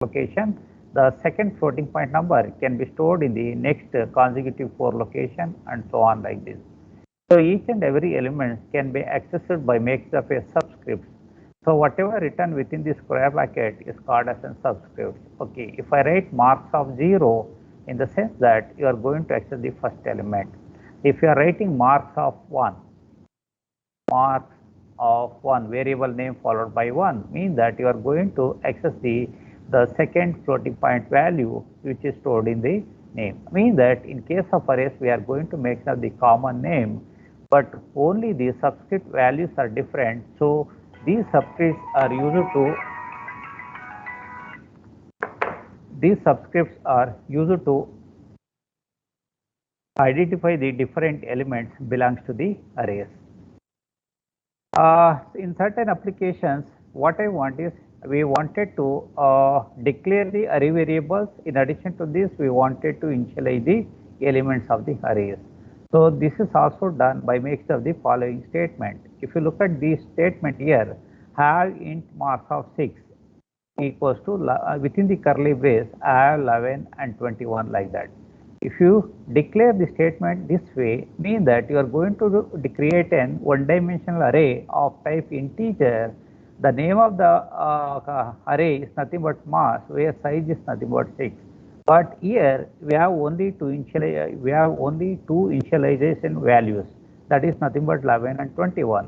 location, the second floating point number can be stored in the next consecutive 4 location, and so on like this. So each and every element can be accessed by means of a subscript. So whatever written within the square bracket is called as a subscript. Okay, if I write marks of 0, in the sense that you are going to access the first element. If you are writing marks of 1, marks of 1 variable name followed by 1 means that you are going to access the second floating point value which is stored in the name. Means that in case of arrays we are going to make the common name, but only the subscript values are different. So these subscripts are used to identify the different elements belongs to the arrays. In certain applications, what I want is we wanted to declare the array variables. In addition to this, we wanted to initialize the elements of the arrays. So this is also done by means of the following statement. If you look at this statement here, have int marks of 6 equals to within the curly brace, I have 11 and 21 like that. If you declare the statement this way, mean that you are going to create an one-dimensional array of type integer. The name of the array is nothing but mass, where size is nothing but 6. But here we have only two initialization values, that is nothing but 11 and 21.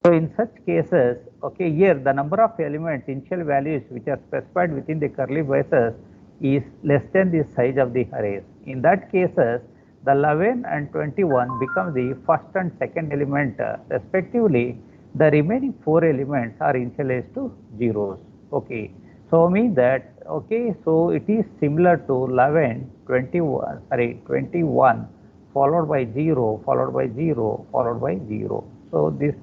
So in such cases, okay, here the number of elements, initial values which are specified within the curly braces is less than the size of the arrays. In that cases, the 11 and 21 become the first and second element respectively. The remaining 4 elements are initialized to zeros. Okay, so mean that, okay, so it is similar to 11, 21 followed by 0, followed by 0, followed by 0. So the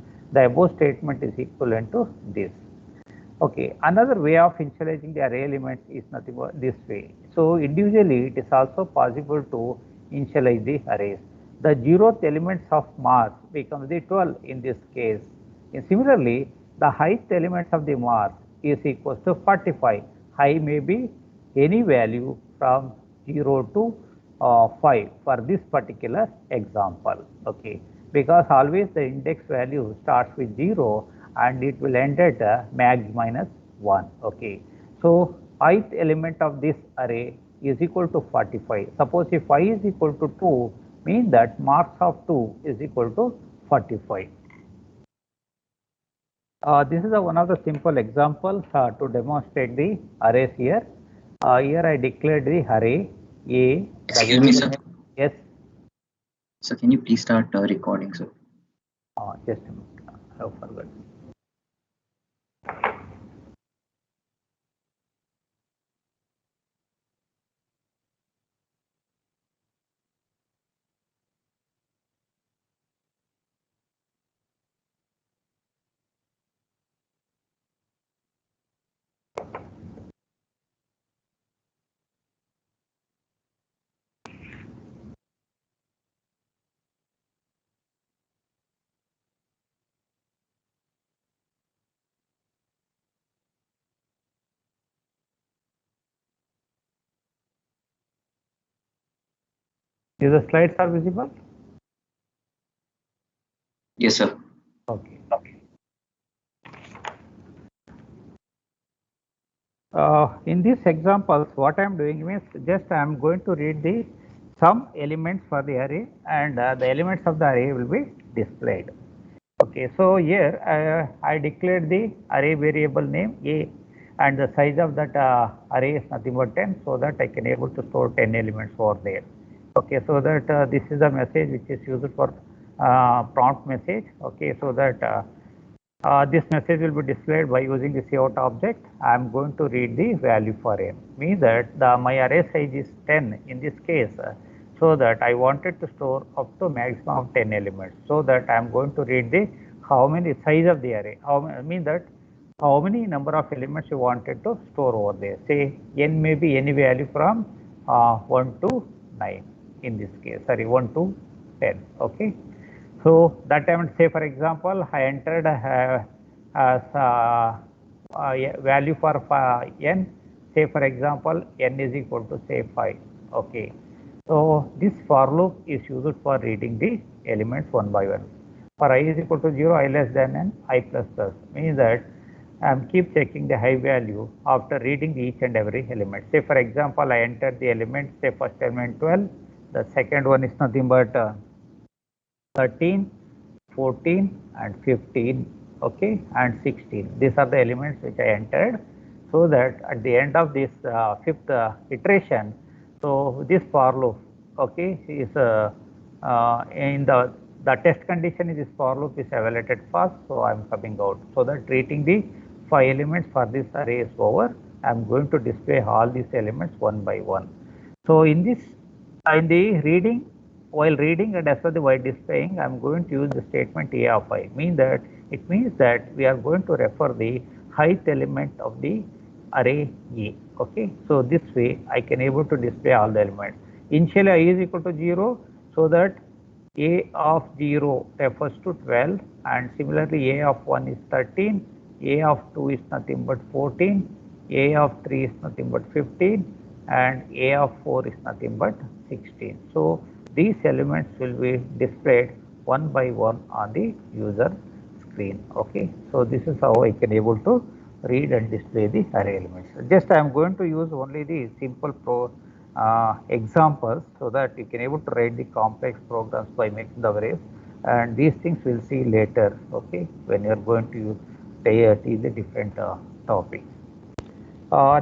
above statement is equivalent to this. Okay, another way of initializing the array elements is nothing but this way. So individually, it is also possible to initialize the arrays. The 0th elements of mass becomes the 12 in this case. And similarly, the height elements of the mass is equals to 45. Height may be any value from 0 to 5 for this particular example. Okay, because always the index value starts with 0 and it will end at max minus 1. Okay, so ith element of this array is equal to 45. Suppose if I is equal to 2, means that marks of 2 is equal to 45. This is one of the simple examples to demonstrate the arrays here. Here I declared the array A. Excuse me, sir. Yes. So can you please start recording, sir? Just a minute. I have forgot. Is the slides are visible? Yes, sir. Okay. In these examples, what I am doing means just I am going to read the some elements for the array, and the elements of the array will be displayed. Okay, so here I declared the array variable name A, and the size of that array is nothing but 10, so that I can able to store 10 elements over there. Okay, so that this is the message which is used for prompt message. Okay, so that this message will be displayed by using the cout object. I am going to read the value for n. Means that my array size is 10 in this case. So that I wanted to store up to maximum of 10 elements. So that I am going to read the how many size of the array. Mean that how many number of elements you wanted to store over there. Say n may be any value from 1 to 9 in this case. Sorry, 1 to 10. Okay. So that time, say for example, I entered as value for n Say for example, n is equal to say 5. Okay. So this for loop is used for reading the elements one by one. For I is equal to 0, I less than n, I plus plus, means that I am keep checking the high value after reading each and every element. Say for example, I enter the element, say first element 12, the second one is nothing but 13, 14 and 15, okay, and 16. These are the elements which I entered, so that at the end of this fifth iteration, so this for loop, okay, is in the test condition is this for loop is evaluated first, so I am coming out. So that treating the 5 elements for this array is over, I am going to display all these elements one by one. So in this, in the reading, while reading and as well the while displaying, I am going to use the statement a of I. It means that we are going to refer the height element of the array A. Okay, so this way I can able to display all the elements. Initially I is equal to 0, so that a of 0 refers to 12, and similarly a of 1 is 13, a of 2 is nothing but 14, a of 3 is nothing but 15, and a of 4 is nothing but 16. So these elements will be displayed one by one on the user screen. Okay, so this is how I can able to read and display the array elements. Just I am going to use only the simple examples, so that you can able to write the complex programs by making the arrays, and these things we'll see later, okay, when you are going to use the different topics.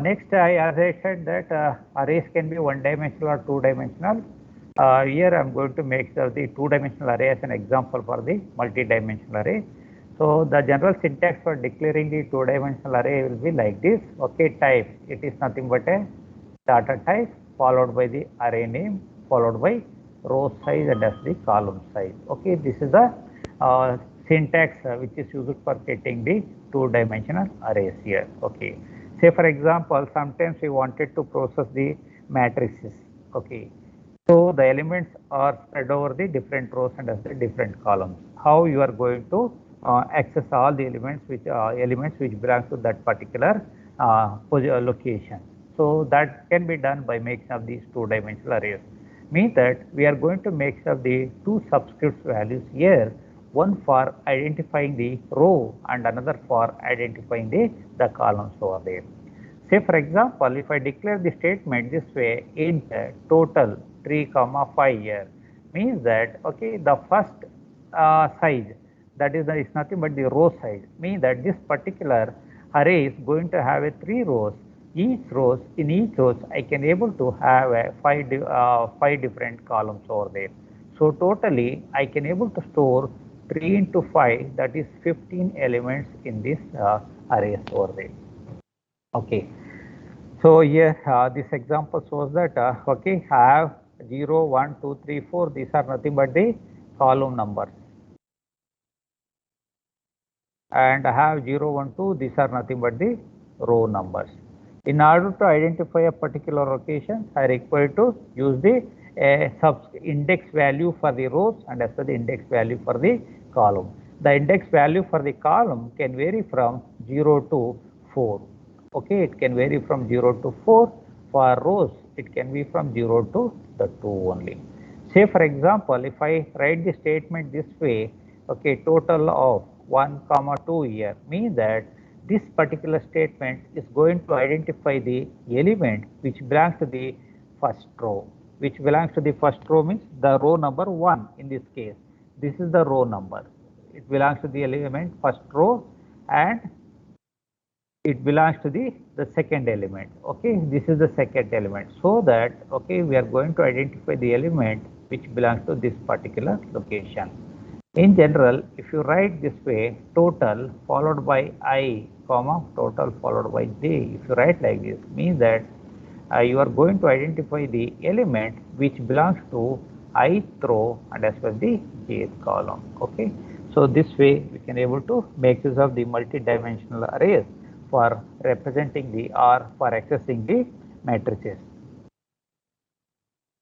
Next, as I said that arrays can be one-dimensional or two-dimensional. Here I am going to make the two-dimensional array as an example for the multi-dimensional array. So the general syntax for declaring the two-dimensional array will be like this. Okay, type, it is nothing but a data type followed by the array name followed by row size and as the column size. Okay, this is the syntax which is used for getting the two-dimensional arrays here. Okay, say for example, sometimes we wanted to process the matrices. Okay, so the elements are spread over the different rows and as the different columns. How you are going to access all the elements which belong to that particular location. So that can be done by making of these two-dimensional arrays. Means that we are going to make of the two subscript values here, one for identifying the row and another for identifying the columns over there. Say for example, if I declare the statement this way, int total 3, 5 here, means that okay, the first size, that is nothing but the row size, means that this particular array is going to have a 3 rows. In each rows I can able to have a 5 different columns over there. So totally I can able to store 3 into 5, that is 15 elements in this array over there. Okay, so here this example shows that okay, I have 0, 1, 2, 3, 4, these are nothing but the column numbers, and I have 0, 1, 2, these are nothing but the row numbers. In order to identify a particular location, I require to use the index value for the rows and as well the index value for the column. The index value for the column can vary from 0 to 4. Okay, it can vary from 0 to 4. For rows, it can be from 0 to the 2 only. Say for example, if I write the statement this way, okay, total of 1, 2 here, means that this particular statement is going to identify the element which belongs to the first row. Which belongs to the first row means the row number 1 in this case. This is the row number. It belongs to the element first row, and it belongs to the second element. Okay, this is the second element. So that okay, we are going to identify the element which belongs to this particular location. In general, if you write this way, total followed by I, total followed by j, if you write like this, means that you are going to identify the element which belongs to ith row and as well the jth column. Okay, so this way we can able to make use of the multi-dimensional arrays for representing the or for accessing the matrices.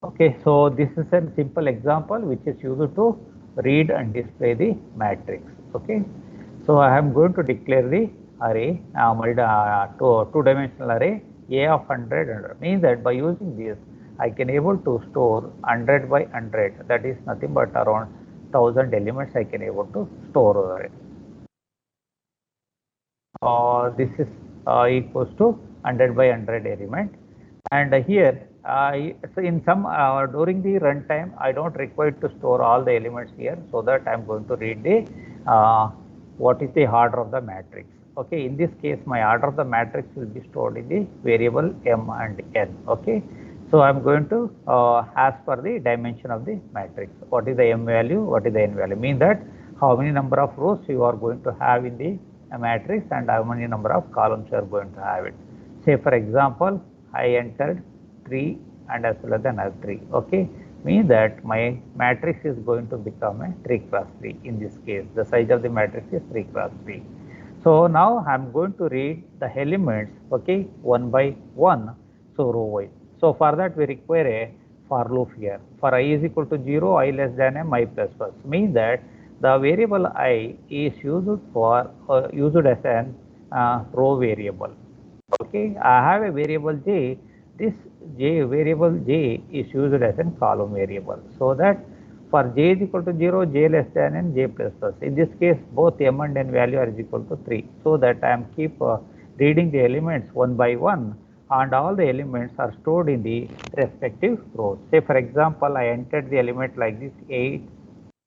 Okay, so this is a simple example which is used to read and display the matrix. Okay, so I am going to declare the array, two-dimensional array A of 100 means that by using this I can able to store 100 by 100, that is nothing but around 1000 elements I can able to store over it. This is equals to 100 by 100 element, and here so in some during the runtime I don't require to store all the elements here, so that I'm going to read the what is the order of the matrix. Okay, in this case my order of the matrix will be stored in the variable m and n. Okay, so I'm going to ask for the dimension of the matrix. What is the m value, what is the n value, mean that how many number of rows you are going to have in the matrix and how many number of columns you are going to have it. Say for example, I entered 3 and as well as another 3. Okay, means that my matrix is going to become a 3 cross 3. In this case, the size of the matrix is 3 cross 3. So now I'm going to read the elements, okay, one by one, so row wise. So for that we require a for loop here. For I is equal to 0, I less than m, I plus plus, means that the variable I is used for used as an row variable. Okay, I have a variable j. This variable j is used as a column variable, so that for j is equal to 0, j less than n, j plus plus. In this case, both m and n value are equal to 3, so that I am keep reading the elements one by one, and all the elements are stored in the respective rows. Say for example, I entered the element like this 8,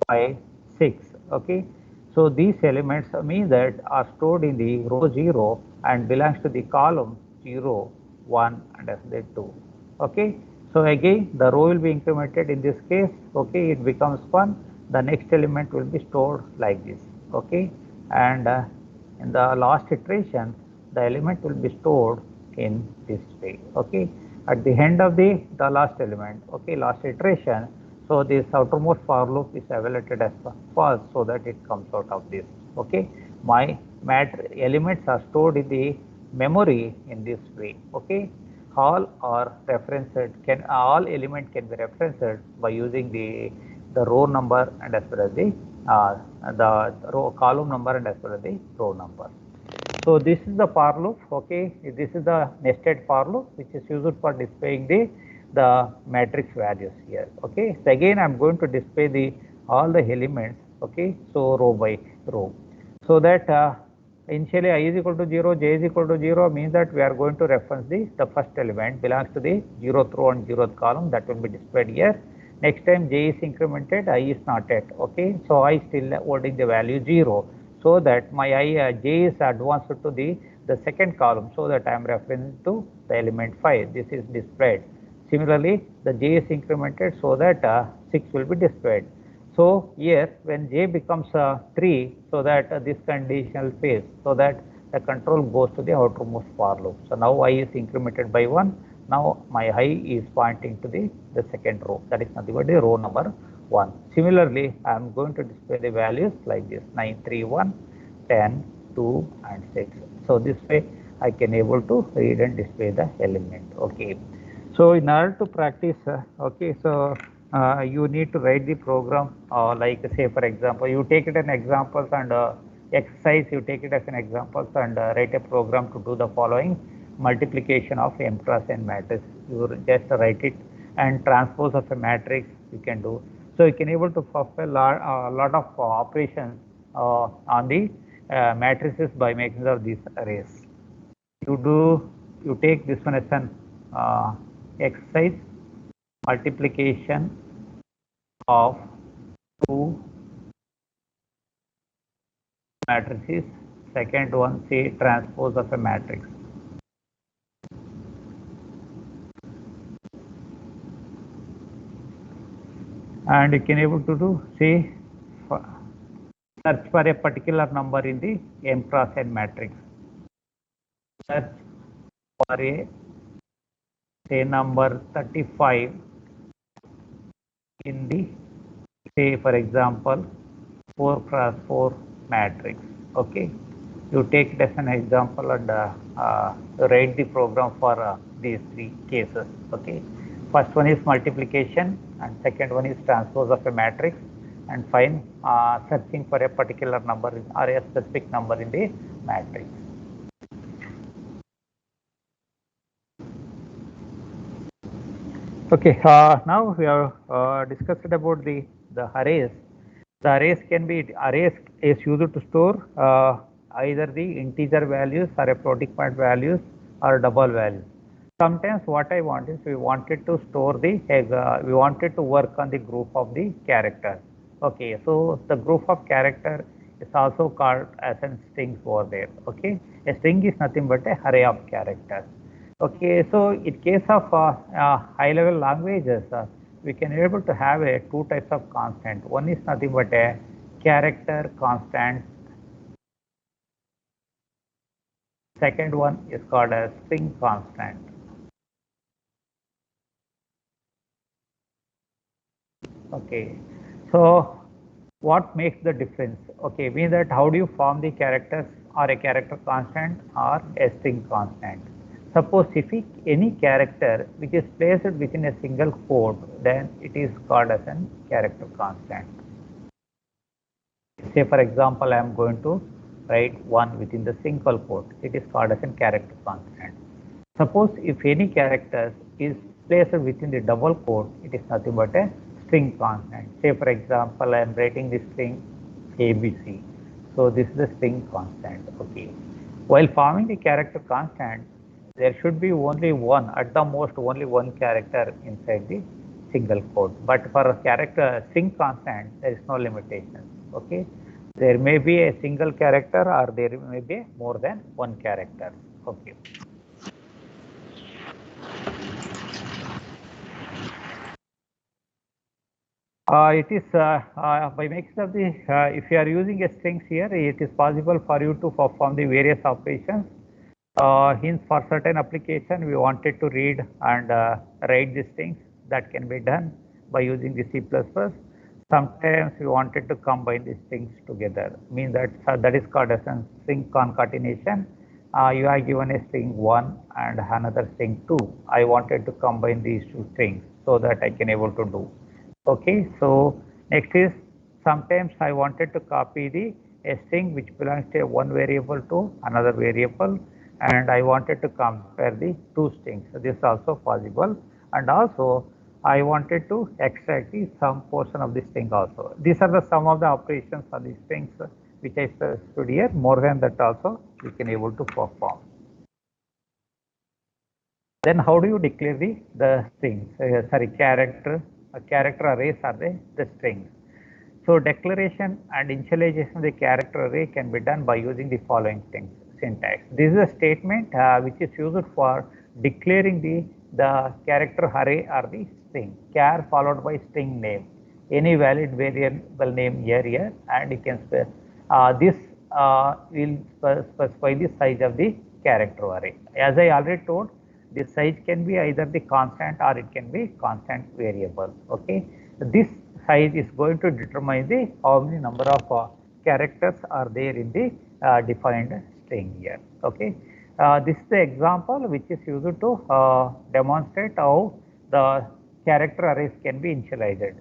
5, 6. Okay, so these elements mean that are stored in the row 0 and belongs to the column 0, 1 and as the 2. Okay, so again the row will be incremented. In this case, okay, it becomes 1. The next element will be stored like this. Okay, and in the last iteration the element will be stored in this way. Okay, at the end of the last element, okay, last iteration, so this outermost for loop is evaluated as false, so that it comes out of this. Okay, my elements are stored in the memory in this way. Okay, all are referenced, all element can be referenced by using the row number and as well as the row column number and as well as the row number. So this is the for loop. Okay, this is the nested for loop which is used for displaying the matrix values here. Okay, so again I'm going to display the all the elements. Okay, so row by row, so that initially I is equal to 0, j is equal to 0 means that we are going to reference the first element belongs to the 0th row and 0th column, that will be displayed here. Next time j is incremented, I is not yet. Okay, so I still holding the value 0, so that my j is advanced to the second column, so that I am referring to the element 5. This is displayed. Similarly, the j is incremented, so that 6 will be displayed. So here when j becomes 3, so that this conditional phase, so that the control goes to the outermost for loop. So now I is incremented by 1. Now my I is pointing to the second row, that is nothing but the row number 1. Similarly, I am going to display the values like this: 9, 3, 1, 10, 2 and 6. So this way I can able to read and display the element. Okay, so in order to practice, okay, so you need to write the program like, say for example, you take it in examples and exercise, you take it as an examples and write a program to do the following: multiplication of m cross n matrix. You just write it, and transpose of a matrix you can do. So you can able to perform a lot of operations on the matrices by making of these arrays. You take this one as an exercise: multiplication of two matrices. Second one, say transpose of a matrix. And you can able to do, say, search for a particular number in the m cross n matrix. Search for a, say, number 35 in the, say for example, 4 cross 4 matrix. Okay, you take it as an example and write the program for these 3 cases. Okay, first one is multiplication, and second one is transpose of a matrix, and find searching for a particular number or a specific number in the matrix. Okay, now we have discussed about the arrays. The arrays is used to store either the integer values or a floating point values or double values. Sometimes what I want is we wanted to store we wanted to work on the group of the characters. Okay, so the group of character is also called as a strings over there. Okay, a string is nothing but a array of characters. Okay, so in case of high-level languages, we can able to have two types of constant. One is nothing but a character constant. Second one is called a string constant. Okay, so what makes the difference? Okay, means that how do you form the characters or a character constant or a string constant? Suppose if any character which is placed within a single quote, then it is called as a character constant. Say for example, I am going to write 1 within the single quote. It is called as a character constant. Suppose if any character is placed within the double quote, it is nothing but a string constant. Say for example, I am writing the string ABC. So this is the string constant. Okay. While forming the character constant, there should be only one, at the most only one character inside the single quote. But for a character string constant, there is no limitation. Okay. There may be a single character or there may be more than one character. Okay. It is by making of the if you are using a strings here, it is possible for you to perform the various operations. Hence, for certain application, we wanted to read and write these things. That can be done by using the C++. Sometimes we wanted to combine these things together. Means that that is called as a string concatenation. You are given a string 1 and another string 2. I wanted to combine these two strings so that I can able to do. Okay, so next is sometimes I wanted to copy the a string which belongs to one variable to another variable, and I wanted to compare the two strings. So this is also possible, and also I wanted to extract the some portion of the string also. These are the some of the operations on the strings which I specified here. More than that also we can able to perform. Then how do you declare the strings? Character arrays are the strings. So declaration and initialization of the character array can be done by using the following things. Syntax. This is a statement which is used for declaring the character array or the string. Char followed by string name. Any valid variable name here, and you can this will specify the size of the character array. As I already told, the size can be either the constant or it can be constant variable. Okay, this size is going to determine the how many number of characters are there in the defined string here. Okay, this is the example which is used to demonstrate how the character arrays can be initialized.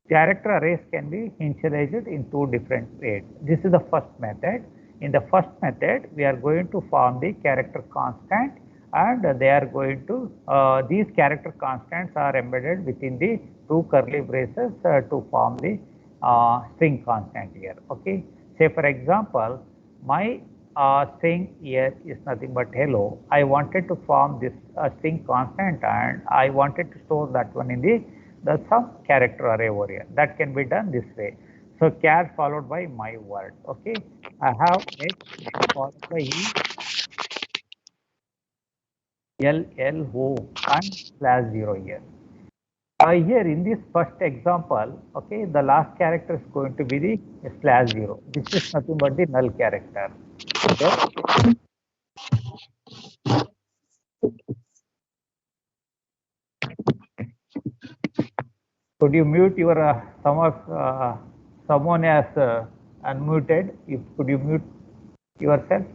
Character arrays can be initialized in two different ways. This is the first method. In the first method, we are going to form the character constant, and they are going to these character constants are embedded within the two curly braces to form the string constant here. Okay, say for example, my string here is nothing but hello. I wanted to form this string constant, and I wanted to store that one in the some character array over here. That can be done this way. So char followed by my word. Okay, I have x followed by e, L, L, O, and /0 here. Here in this first example, okay, the last character is going to be the /0. This is nothing but the null character. Then, could you mute your someone as unmuted? If could you mute yourself?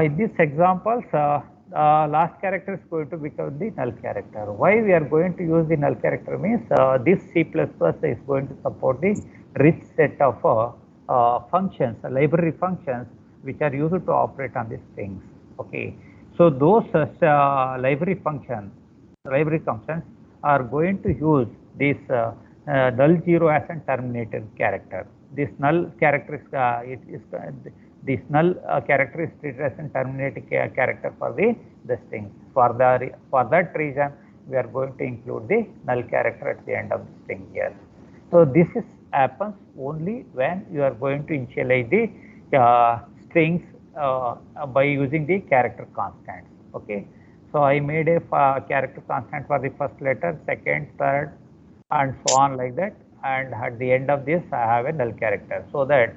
In these examples, last character is going to become the null character. Why we are going to use the null character means this C++ is going to support the rich set of functions, library functions, which are used to operate on these things. Okay, so those library functions library functions are going to use this null zero as a terminated character. This null character is this null character is treated as a terminating character for the string. For that reason, we are going to include the null character at the end of the string here. So this happens only when you are going to initialize the strings by using the character constants. Okay. So I made a character constant for the first letter, second, third, and so on like that. And at the end of this, I have a null character, so that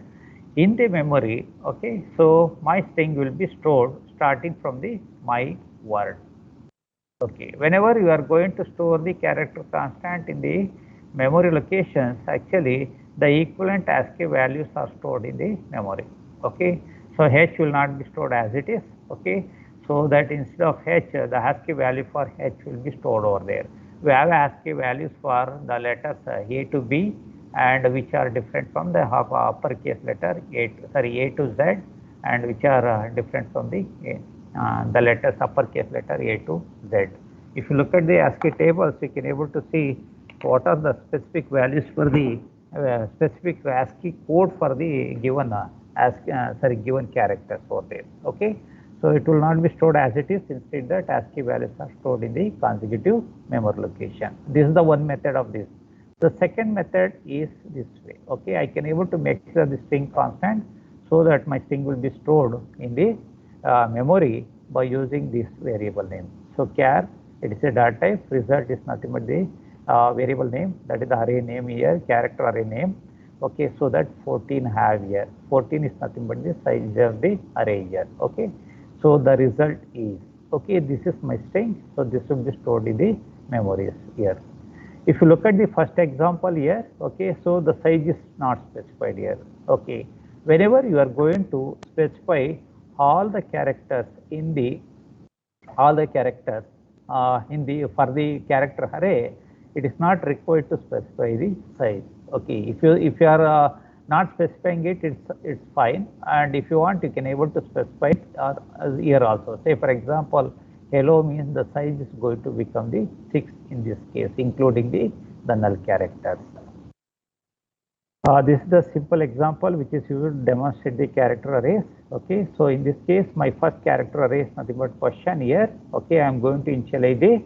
in the memory, okay, so my string will be stored starting from the my word. Okay, whenever you are going to store the character constant in the memory locations, actually the equivalent ASCII values are stored in the memory. Okay, so H will not be stored as it is. Okay, so that instead of H, the ASCII value for H will be stored over there. We have ASCII values for the letters A to B, and which are different from the uppercase letter A to Z, and which are different from the letters uppercase letter A to Z. If you look at the ASCII tables, you can able to see what are the specific values for the specific ASCII code for the given given characters over there. Okay, so it will not be stored as it is. Instead, that ASCII values are stored in the consecutive memory location. This is the one method of this. The second method is this way. Okay, I can able to make sure the string constant so that my string will be stored in the memory by using this variable name. So char, it is a data type, result is nothing but the variable name, that is the array name here, character array name. Okay, so that 14 have here. 14 is nothing but the size of the array here. Okay, so the result is, okay, this is my string, so this will be stored in the memories here. If you look at the first example here, okay, so the size is not specified here. Okay, whenever you are going to specify all the characters in the for the character character array, it is not required to specify the size. Okay, if you are not specifying it, it's fine. And if you want, you can able to specify it here also. Say for example, hello means the size is going to become the 6 in this case, including the null characters. This is the simple example which is used to demonstrate the character arrays. Okay, so in this case, my first character array is nothing but question here. Okay, I am going to initialize the,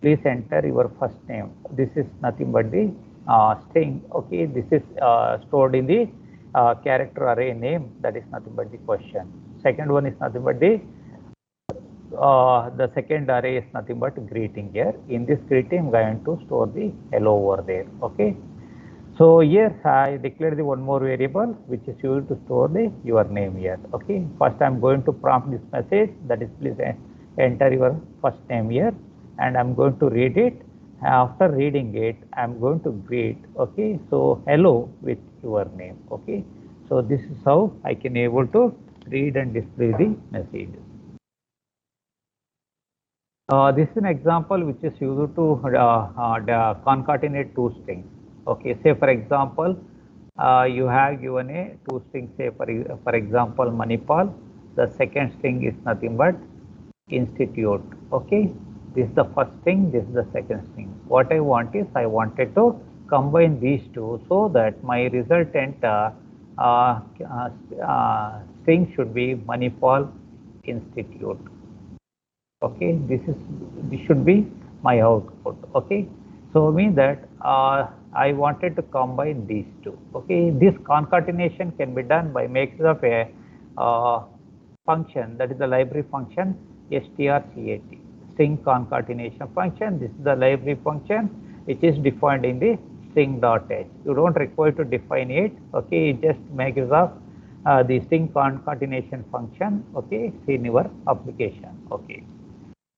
please enter your first name. This is nothing but the string. Okay, this is stored in the character array name, that is nothing but the question. Second one is nothing but the second array is nothing but greeting here. In this greeting, I'm going to store the hello over there. Okay. So here I declare the one more variable which is used to store the your name here. Okay. First I'm going to prompt this message, that is please enter your first name here, and I'm going to read it. After reading it, I'm going to greet. Okay. So hello with your name. Okay. So this is how I can able to read and display the message. This is an example which is used to concatenate two strings. Okay, say for example, you have given a two strings, say for example, Manipal. The second string is nothing but institute. Okay, this is the first string, this is the second string. What I want is, I wanted to combine these two so that my resultant string should be Manipal institute. Okay, this should be my output. Okay, so mean that I wanted to combine these two. Okay, this concatenation can be done by making of a function, that is the library function strcat, string concatenation function. This is the library function which is defined in the string.h. You don't require to define it. Okay, it just makes use of the string concatenation function. Okay, in your application. Okay.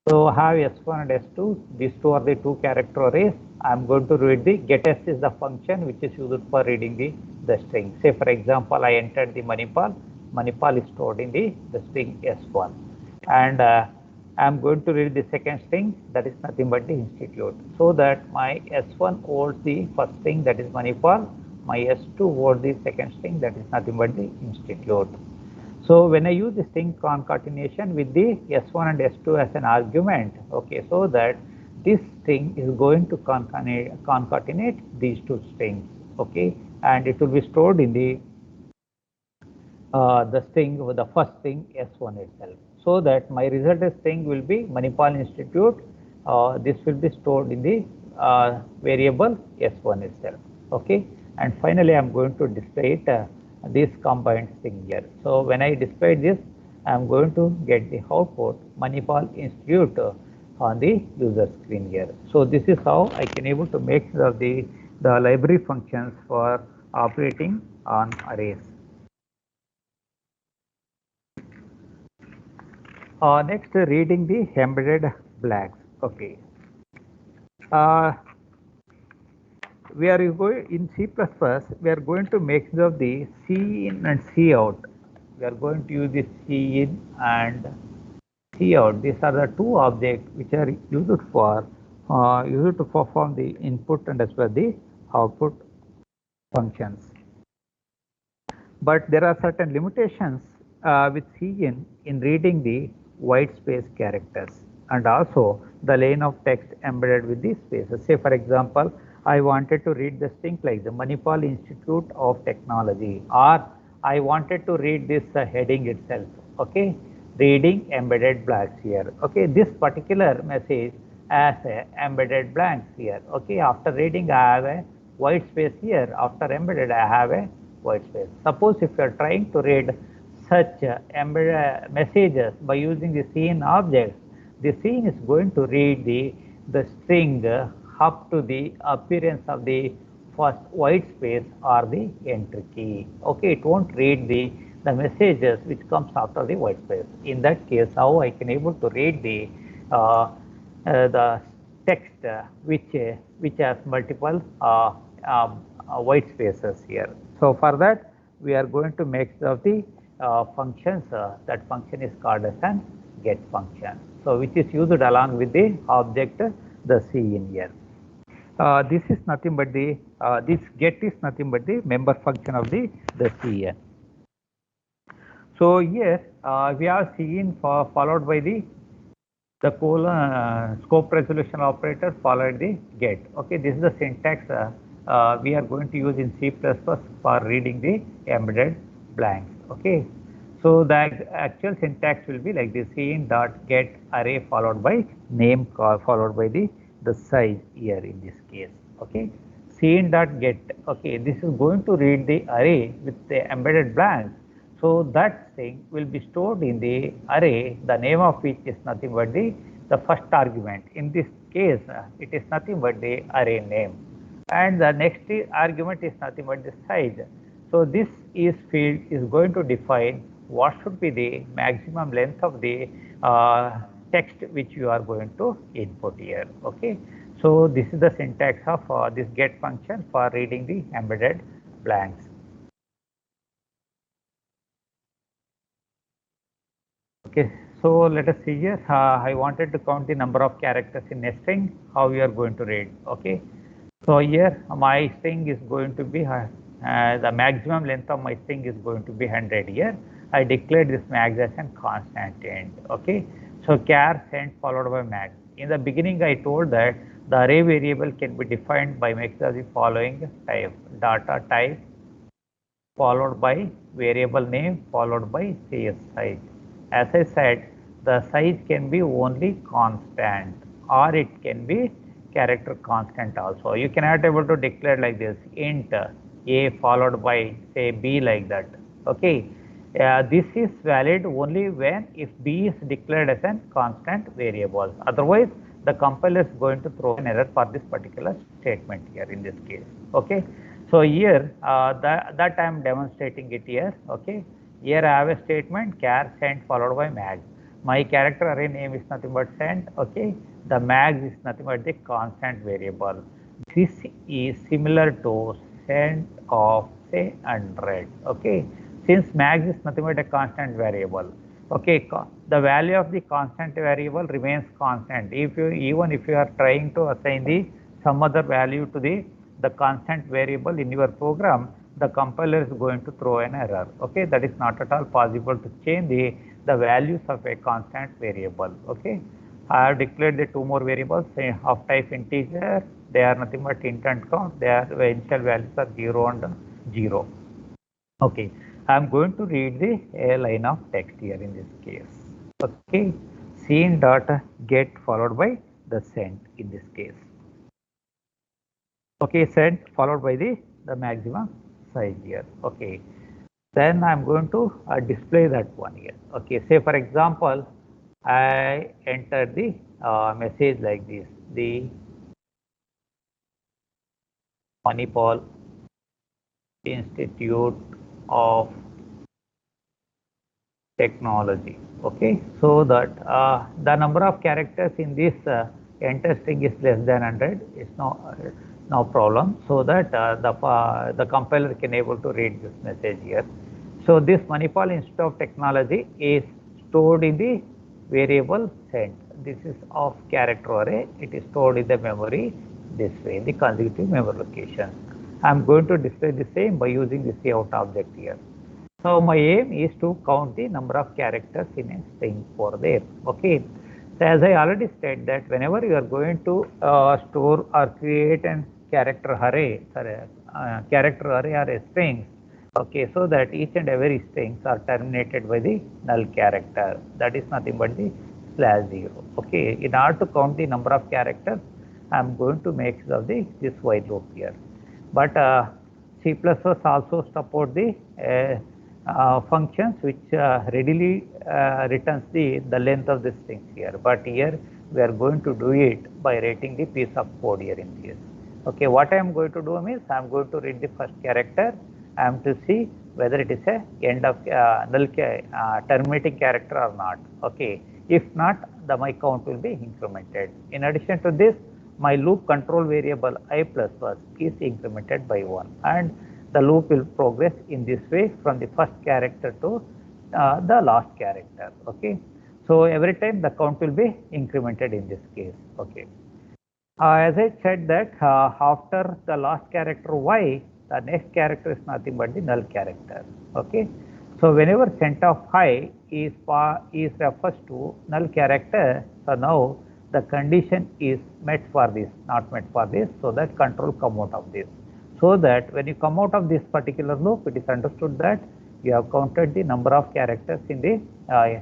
So have S1 and S2, these two are the two character arrays. I am going to read the getS is the function which is used for reading the string. Say for example, I entered the Manipal. Manipal is stored in the string S1. And I am going to read the second string, that is nothing but the institute. So that my S1 holds the first string, that is Manipal. My S2 holds the second string, that is nothing but the institute. So when I use the string concatenation with the S1 and S2 as an argument, okay, so that this string is going to concatenate these two strings, okay, and it will be stored in the string with the first string S1 itself, so that my resultant string will be Manipal Institute. This will be stored in the variable S1 itself, okay, and finally I am going to display it this combined string here. So when I display this, I am going to get the output Manipal Institute on the user screen here. So this is how I can able to make the library functions for operating on arrays. Next, reading the embedded blanks. Okay. We are going in C++. We are going to make of the C in and C out. We are going to use the C in and C out. These are the two objects which are used for used to perform the input and as well the output functions. But there are certain limitations with C in reading the white space characters and also the line of text embedded with the spaces. Say for example, I wanted to read the string like the Manipal Institute of Technology, or I wanted to read this heading itself, okay, reading embedded blanks here, okay, this particular message as embedded blanks here, okay, after reading I have a white space here, after embedded I have a white space. Suppose if you are trying to read such embedded messages by using the scene objects, the scene is going to read the string up to the appearance of the first white space or the entry key. Okay, it won't read the messages which comes after the white space. In that case, how I can able to read the text which has multiple white spaces here. So for that, we are going to make of the functions. That function is called as an get function. So which is used along with the object, the C in here. This is nothing but the this get is nothing but the member function of the CN. So here we have Cin followed by the colon scope resolution operator followed the get. Okay, this is the syntax we are going to use in C++ for reading the embedded blanks. Okay, so the actual syntax will be like this: Cin dot get array followed by name call followed by the size here in this case. Okay, Cin dot get. Okay, this is going to read the array with the embedded blanks. So that thing will be stored in the array, the name of which is nothing but the first argument. In this case, it is nothing but the array name, and the next argument is nothing but the size. So this is field is going to define what should be the maximum length of the text which you are going to input here. Okay, so this is the syntax of this get function for reading the embedded blanks. Okay, so let us see here. I wanted to count the number of characters in a string. How we are going to read? Okay, so here my string is going to be the maximum length of my string is going to be 100 here. I declared this max as a constant int. Okay, so char send followed by max. In the beginning, I told that the array variable can be defined by making the following type: data type followed by variable name followed by CS size. As I said, the size can be only constant or it can be character constant also. You cannot able to declare like this int a followed by say b like that. Okay, this is valid only when if b is declared as a constant variable. Otherwise, the compiler is going to throw an error for this particular statement here in this case. Okay, so here that I am demonstrating it here. Okay, here I have a statement char send followed by max. My character array name is nothing but send. Okay, the max is nothing but the constant variable. This is similar to send of say 100. Okay, since max is nothing but a constant variable. Okay, the value of the constant variable remains constant. If you even if you are trying to assign some other value to the constant variable in your program, the compiler is going to throw an error. Okay, that is not at all possible to change the values of a constant variable. Okay, I have declared the two more variables of type integer. They are nothing but int and count. Their initial values are 0 and 0. Okay, I am going to read the line of text here in this case. Okay, scene dot get followed by the send in this case. Okay, send followed by the maximum size here. Okay, then I'm going to display that one here. Okay, say for example, I enter the message like this: the Manipal Institute of Technology. Okay, so that the number of characters in this enter string is less than 100. It's no problem. So that the compiler can able to read this message here. So this Manipal Institute of Technology is stored in the variable send. This is of character array. It is stored in the memory this way in the consecutive memory location. I am going to display the same by using the cout object here. So my aim is to count the number of characters in a string for there. Okay. So as I already said that whenever you are going to store or create a character array, or a string, okay, so that each and every strings are terminated by the null character. That is nothing but the /0. Okay. In order to count the number of characters, I am going to make use of this while loop here. But C++ also support the functions which readily returns the length of the strings here. But here we are going to do it by writing the piece of code here in this. Okay, what I am going to do means I am going to read the first character. I am to see whether it is a end of null terminating character or not. Okay, if not, my count will be incremented. In addition to this, my loop control variable I++ is incremented by 1, and the loop will progress in this way from the first character to the last character. Okay, so every time the count will be incremented in this case. Okay, as I said that after the last character y, the next character is nothing but the null character. Okay, so whenever cent of I is refers to null character, so now the condition is met for this, not met for this, so that control come out of this. So that when you come out of this particular loop, it is understood that you have counted the number of characters in the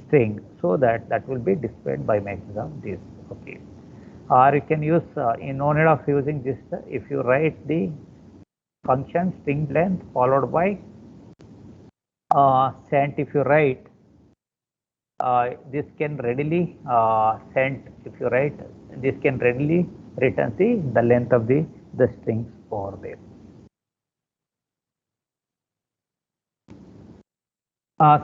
string, so that will be displayed by making of this. Okay, or you can use in no need of using this, if you write the function string length followed by send, if you write this can readily send, if you write this can readily return the length of the strings over there.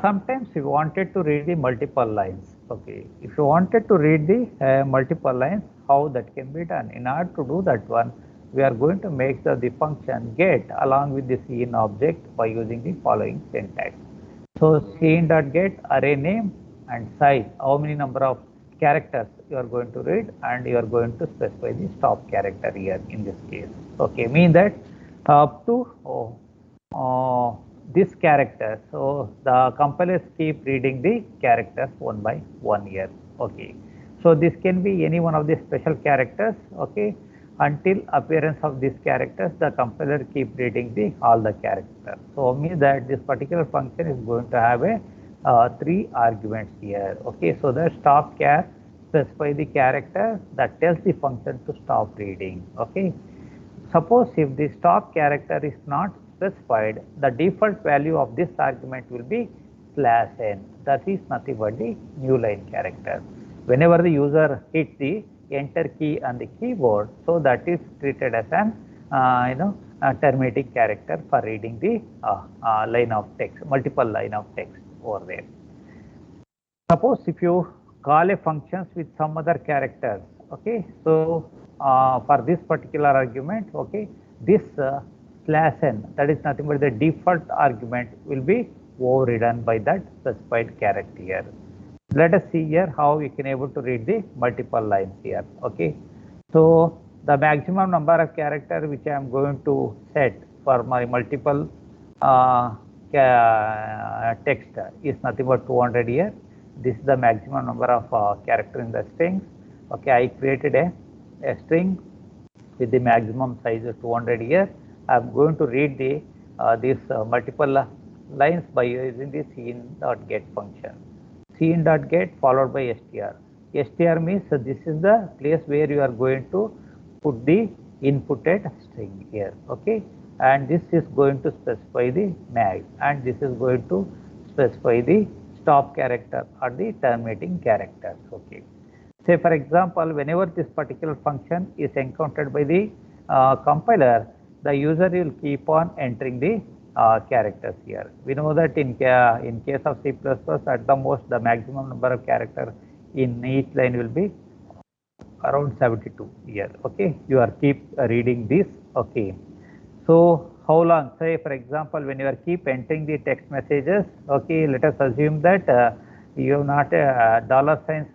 Sometimes we wanted to read the multiple lines. Okay, if you wanted to read the multiple lines, how that can be done? In order to do that one, we are going to make the function get along with the cin object by using the following syntax. So cin.get array name and size, how many number of characters you are going to read, and you are going to specify the stop character here in this case. Okay, mean that up to this character, so the compilers keep reading the characters one by one here. Okay, so this can be any one of the special characters. Okay, until appearance of these characters, the compiler keep reading all the characters. So means that this particular function is going to have a 3 arguments here. Okay, so the stop char specify the character that tells the function to stop reading. Okay, suppose if the stop character is not specified, the default value of this argument will be /n. That is nothing but the new line character. Whenever the user hits the enter key on the keyboard, so that is treated as an terminating character for reading the line of text, multiple line of text over there. Suppose if you call a functions with some other characters, okay, so for this particular argument, okay, this /n, that is nothing but the default argument, will be overridden by that specified character here. Let us see here how we can able to read the multiple lines here. Okay, so the maximum number of character which I am going to set for my multiple text is nothing but 200 here. this is the maximum number of character in the strings. Okay, I created a string with the maximum size of 200 here. I'm going to read the these multiple lines by using the cin.get function. Cin.get followed by str. Str means this is the place where you are going to put the inputted string here. Okay, and this is going to specify the max, and this is going to specify the stop character or the terminating characters. Okay. Say for example, whenever this particular function is encountered by the compiler, the user will keep on entering the characters here. We know that in case of C++, at the most the maximum number of characters in each line will be around 72 here. Okay, you are keep reading this. Okay, so how long? Say for example, when you are keep entering the text messages, okay, let us assume that you have not dollar signs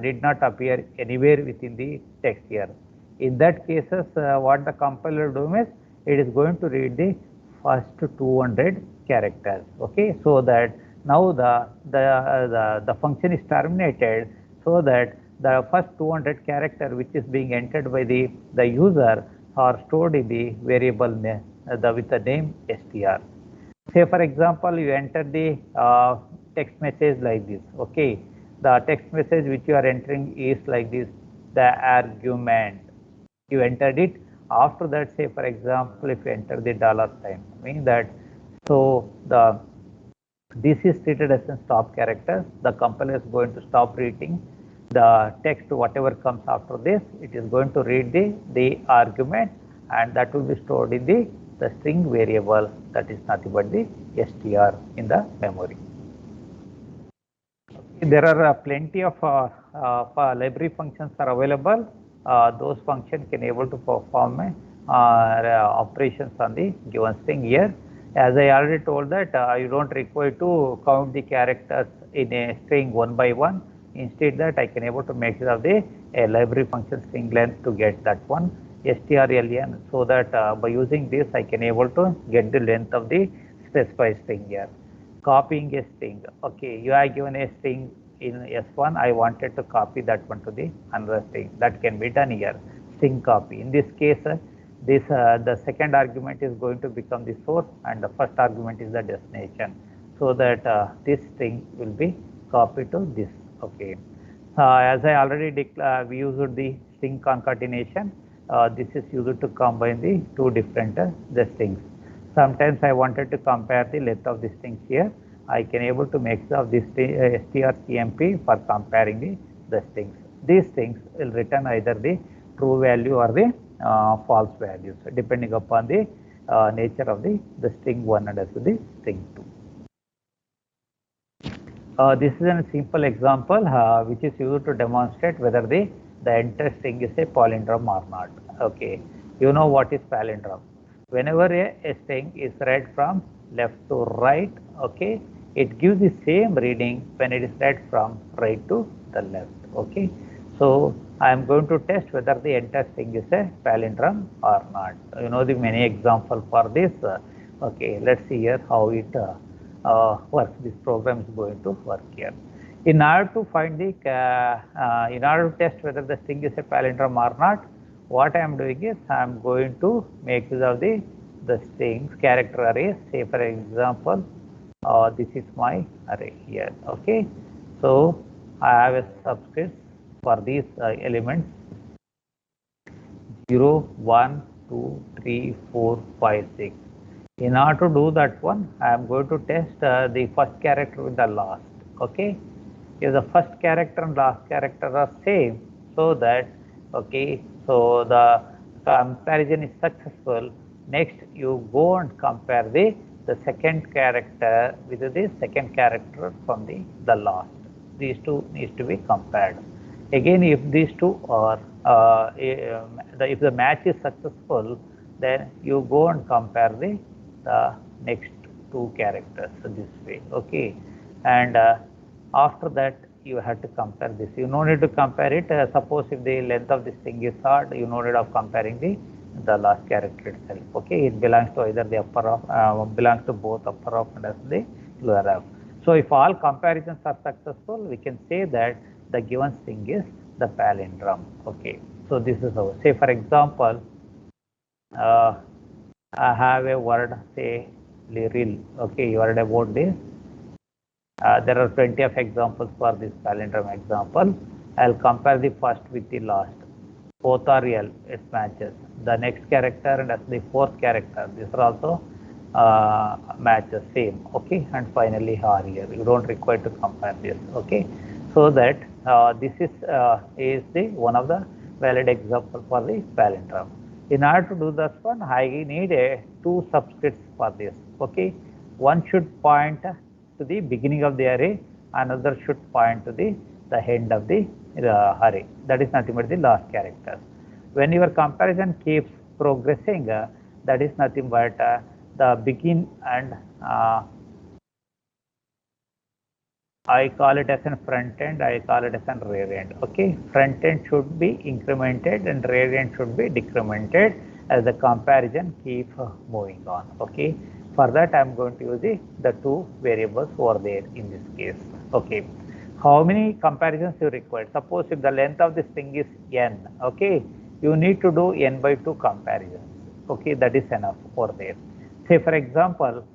did not appear anywhere within the text here. In that cases, what the compiler do is it is going to read the first 200 characters. Okay, so that now the function is terminated, so that the first 200 character which is being entered by the user are stored in the variable with the name str. Say for example, you enter the text message like this. Okay, the text message which you are entering is like this, the argument. You entered it. After that, say for example, if you enter the dollar sign, meaning that, so this is treated as a stop character. The compiler is going to stop reading the text, whatever comes after this. It is going to read the argument, and that will be stored in the string variable, that is nothing but the str in the memory. There are plenty of library functions are available. Those functions can able to perform operations on the given string here. As I already told that you don't require to count the characters in a string one by one. Instead that I can able to make use of the library function string length to get that one strlen, so that by using this I can able to get the length of the specified string here. Copying a string. Okay, you are given a string in S1. I wanted to copy that one to the another string. That can be done here. String copy. In this case, the second argument is going to become the source, and the first argument is the destination. So that this string will be copied to this. Okay. As I already declared, we used the string concatenation. This is used to combine the two different the strings. Sometimes I wanted to compare the length of the strings here. I can able to make use of this strcmp for comparing the strings. These strings will return either the true value or the false values, depending upon the nature of the string 1 and also the string 2. This is a simple example which is used to demonstrate whether the entire string is a palindrome or not. Okay, you know what is palindrome. Whenever a string is read from left to right, okay, it gives the same reading when it is read from right to the left. Okay, so I am going to test whether the entire string is a palindrome or not. You know the many examples for this. Okay, let's see here how it works. This program is going to work here. In order to find the, in order to test whether the string is a palindrome or not, what I am doing is I am going to make use of the strings character array. Say for example, this is my array here. Okay, so I have a subscript for these elements 0, 1, 2, 3, 4, 5, 6. In order to do that one, I am going to test the first character with the last. Okay, if the first character and last character are same, so that, okay, so the comparison is successful. Next, you go and compare the second character with the second character from the last. These two needs to be compared. Again, if these two are if the match is successful, then you go and compare the next two characters this way. Okay, and after that you have to compare this. You no need to compare it. Suppose if the length of this string is hard, you no need of comparing the last character itself. Okay, it belongs to either the upper half, belongs to both upper half and as the lower half. So if all comparisons are successful, we can say that the given string is the palindrome. Okay, so this is how, say for example, I have a word, say liril. Okay, you heard about this. There are plenty of examples for this palindrome example. I'll compare the first with the last. Both are real, it matches. The next character and the fourth character, these are also matches same. Okay, and finally are here. You don't require to compare this. Okay, so that this is the one of the valid example for the palindrome. In order to do this one, I need two subscripts for this. Okay, one should point to the beginning of the array, another should point to the end of the array. That is nothing but the last character. When your comparison keeps progressing, that is nothing but the begin and I call it as a front end, I call it as a rear end. Okay, front end should be incremented and rear end should be decremented as the comparison keeps moving on. Okay, for that I am going to use the two variables over there in this case. Okay, how many comparisons you require? Suppose if the length of the string is n, okay, you need to do n by 2 comparisons. Okay, that is enough over there. Say for example,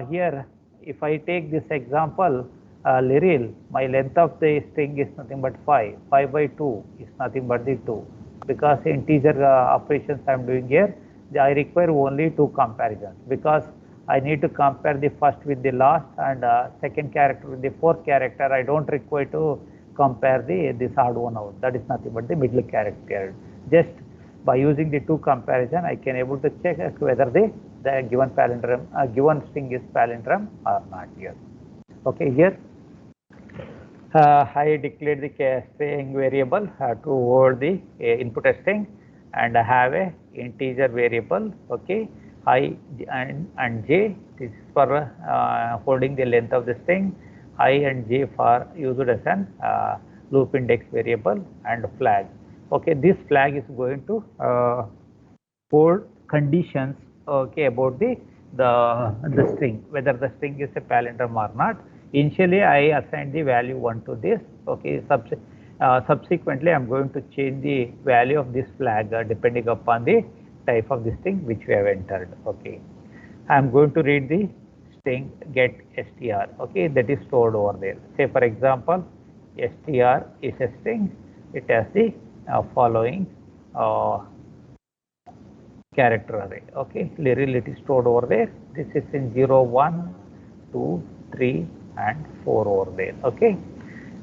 here if I take this example, liril, my length of the string is nothing but 5. 5 by 2 is nothing but the 2. Because integer operations I am doing here, I require only 2 comparisons. Because I need to compare the first with the last and second character with the fourth character. I don't require to compare this odd one out. That is nothing but the middle character. Just by using the 2 comparison, I can able to check whether the given palindrome, given string is palindrome or not here. Okay, here I declared the string variable to hold the input string, and I have a integer variable. Okay, I and j. This is for holding the length of the string. I and j for used as an loop index variable and flag. Okay, this flag is going to hold conditions. Okay, about the string, whether the string is a palindrome or not. Initially, I assign the value 1 to this. Okay, subsequently, I am going to change the value of this flag depending upon the type of the string which we have entered. Okay, I am going to read the string get str. Okay, that is stored over there. Say for example, str is a string. It has the following character array. Okay, liril, it is stored over there. This is in 0, 1, 2, 3 and 4 over there. Okay,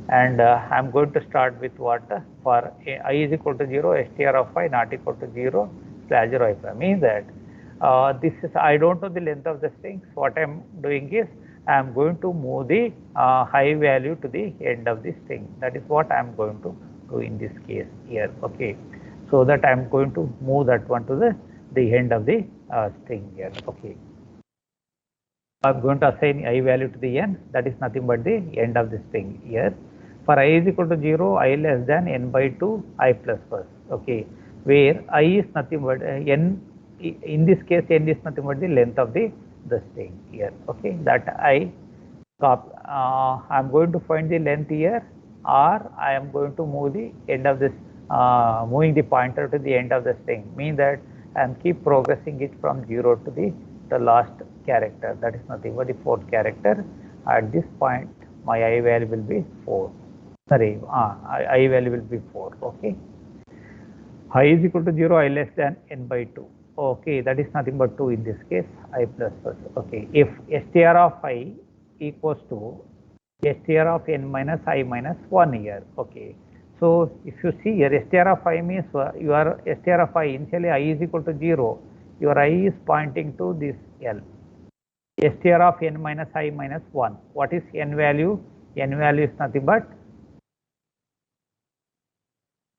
and I am going to start with what for I is equal to 0, str of I not equal to 0 slash 0 I prime. Means that this is, I don't know the length of the string. So what I am doing is I am going to move the high value to the end of the string. That is what I am going to do in this case here. Okay, so that I am going to move that one to the end of the string here. Okay, I am going to assign I value to the n, that is nothing but the end of the string here. For I is equal to 0, I less than n by 2, I plus plus. Okay, where I is nothing but n, in this case n is nothing but the length of the string here. Okay, that I am going to find the length here, or I am going to move the end of this, moving the pointer to the end of the string. Mean that I am keep progressing it from 0 to the last character, that is nothing but the fourth character. At this point my I value will be 4. Sorry, I value will be 4. Okay, I is equal to 0, I less than n by 2. Okay, that is nothing but 2 in this case, I plus plus. Okay, if str of I equals to str of n minus I minus 1 here. Okay, so if you see here, str of I means your str of I initially I is equal to 0, your I is pointing to this L. Str of n minus I minus 1. What is n value? N value is nothing but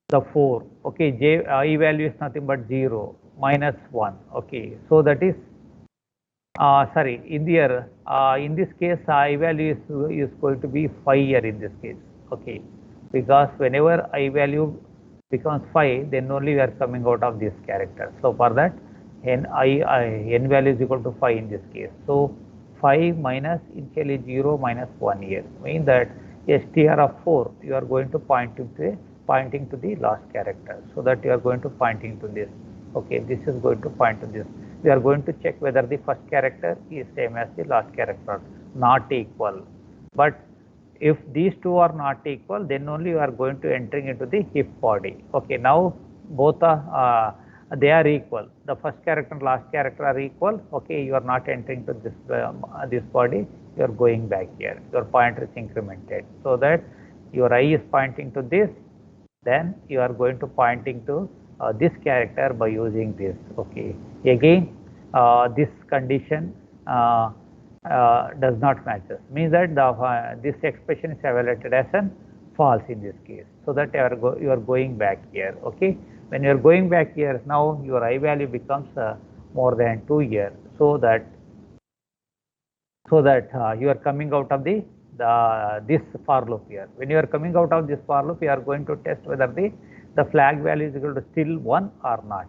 the 4. Okay, j I value is nothing but 0 minus 1. Okay, so that is sorry, in the in this case I value is going to be 5 here in this case. Okay, because whenever I value becomes 5, then only we are coming out of this character. So for that n value is equal to 5 in this case. So 5 minus initially 0 minus 1 year, mean that str of 4 you are going to pointing to the last character, so that you are going to pointing to this. Okay, this is going to point to this. We are going to check whether the first character is same as the last character, not equal. But if these two are not equal, then only you are going to entering into the if body. Okay, now both are they are equal. The first character and last character are equal. Okay, you are not entering to this body. You are going back here. Your pointer is incremented, so that your eye is pointing to this. Then you are going to pointing to this character by using this. Okay, again this condition does not matches, means that this expression is evaluated as an false in this case, so that you are going back here. Okay, when you are going back here, now your I value becomes more than 2 years, so that you are coming out of this for loop here. When you are coming out of this for loop, you are going to test whether the flag value is equal to still 1 or not.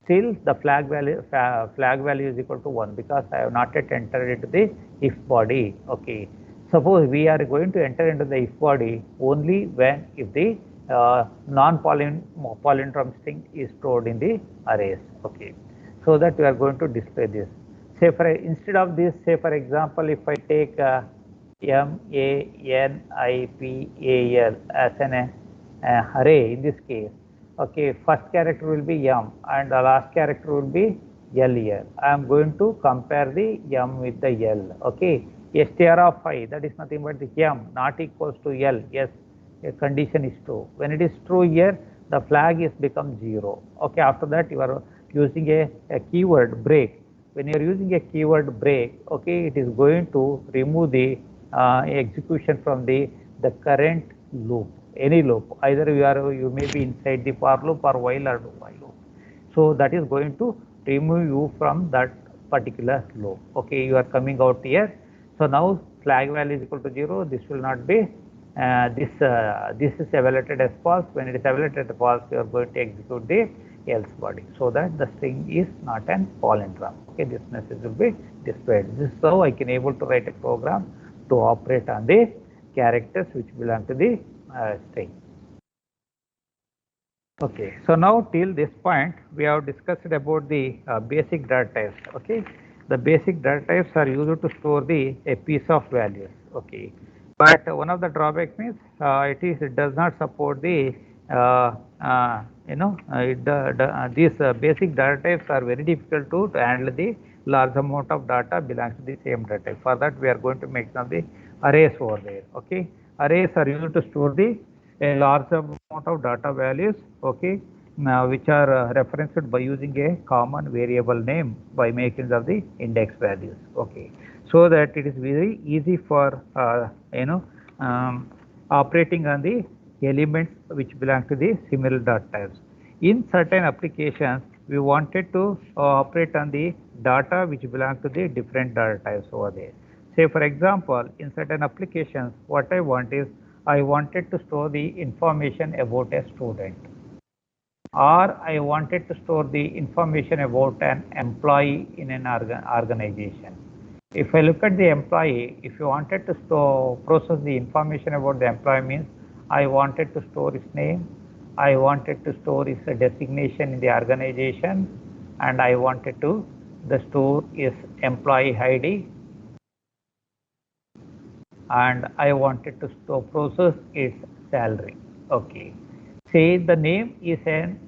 Still the flag value is equal to 1, because I have not yet entered into the if body. Okay, suppose we are going to enter into the if body only when if the non-palindrome string is stored in the arrays. Okay, so that we are going to display this. Say instead of this, say for example, if I take MANIPAL as an array in this case, okay, first character will be M and the last character will be L here. I am going to compare the M with the L. Okay, str of I, that is nothing but the M not equals to L. Yes, a condition is true. When it is true here, the flag is become 0. Okay, after that you are using a keyword break. When you are using a keyword break, okay, it is going to remove the execution from the current loop, any loop. Either you may be inside the for loop or while or do while loop. So that is going to remove you from that particular loop. Okay, you are coming out here. So now flag value is equal to 0. This will not be. This is evaluated as false. When it is evaluated as false, you are going to execute the else body, so that the string is not an palindrome. Okay, this message will be displayed. This is how I can able to write a program to operate on the characters which belong to the string. Okay, so now till this point we have discussed about the basic data types. Okay, the basic data types are used to store a piece of values. Okay, but one of the drawbacks means it does not support the these basic data types are very difficult to handle the large amount of data belongs to the same data type. For that we are going to make some the arrays over there. Okay, arrays are used to store a large amount of data values. Okay, now which are referenced by using a common variable name by making of the index values. Okay, so that it is very easy for operating on the elements which belong to the similar data types. In certain applications, we wanted to operate on the data which belong to the different data types over there. Say for example, in certain applications, what I want is I wanted to store the information about a student, or I wanted to store the information about an employee in an organization. If I look at the employee, if you wanted to process the information about the employee, means I wanted to store his name, I wanted to store his designation in the organization, and I wanted to store his employee ID, and I wanted to process its salary. Okay, say the name is an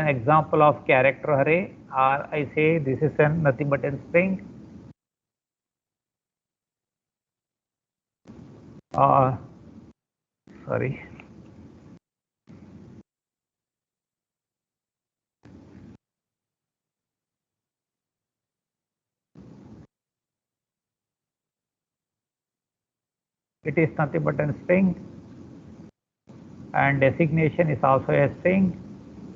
example of character array, or I say this is nothing but a string. Sorry. It is nothing but a string, and designation is also a string,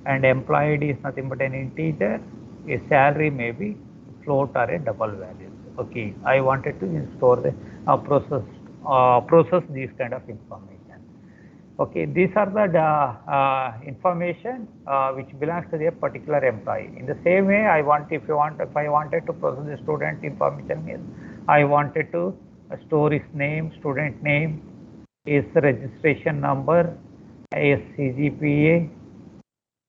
and employee ID is nothing but an integer. A salary may be float or a double value. Okay, I wanted to store the process these kind of information. Okay, these are the information which belongs to a particular employee. In the same way, if I wanted to process the student information, means I wanted to store his name, student name, his registration number, his CGPA,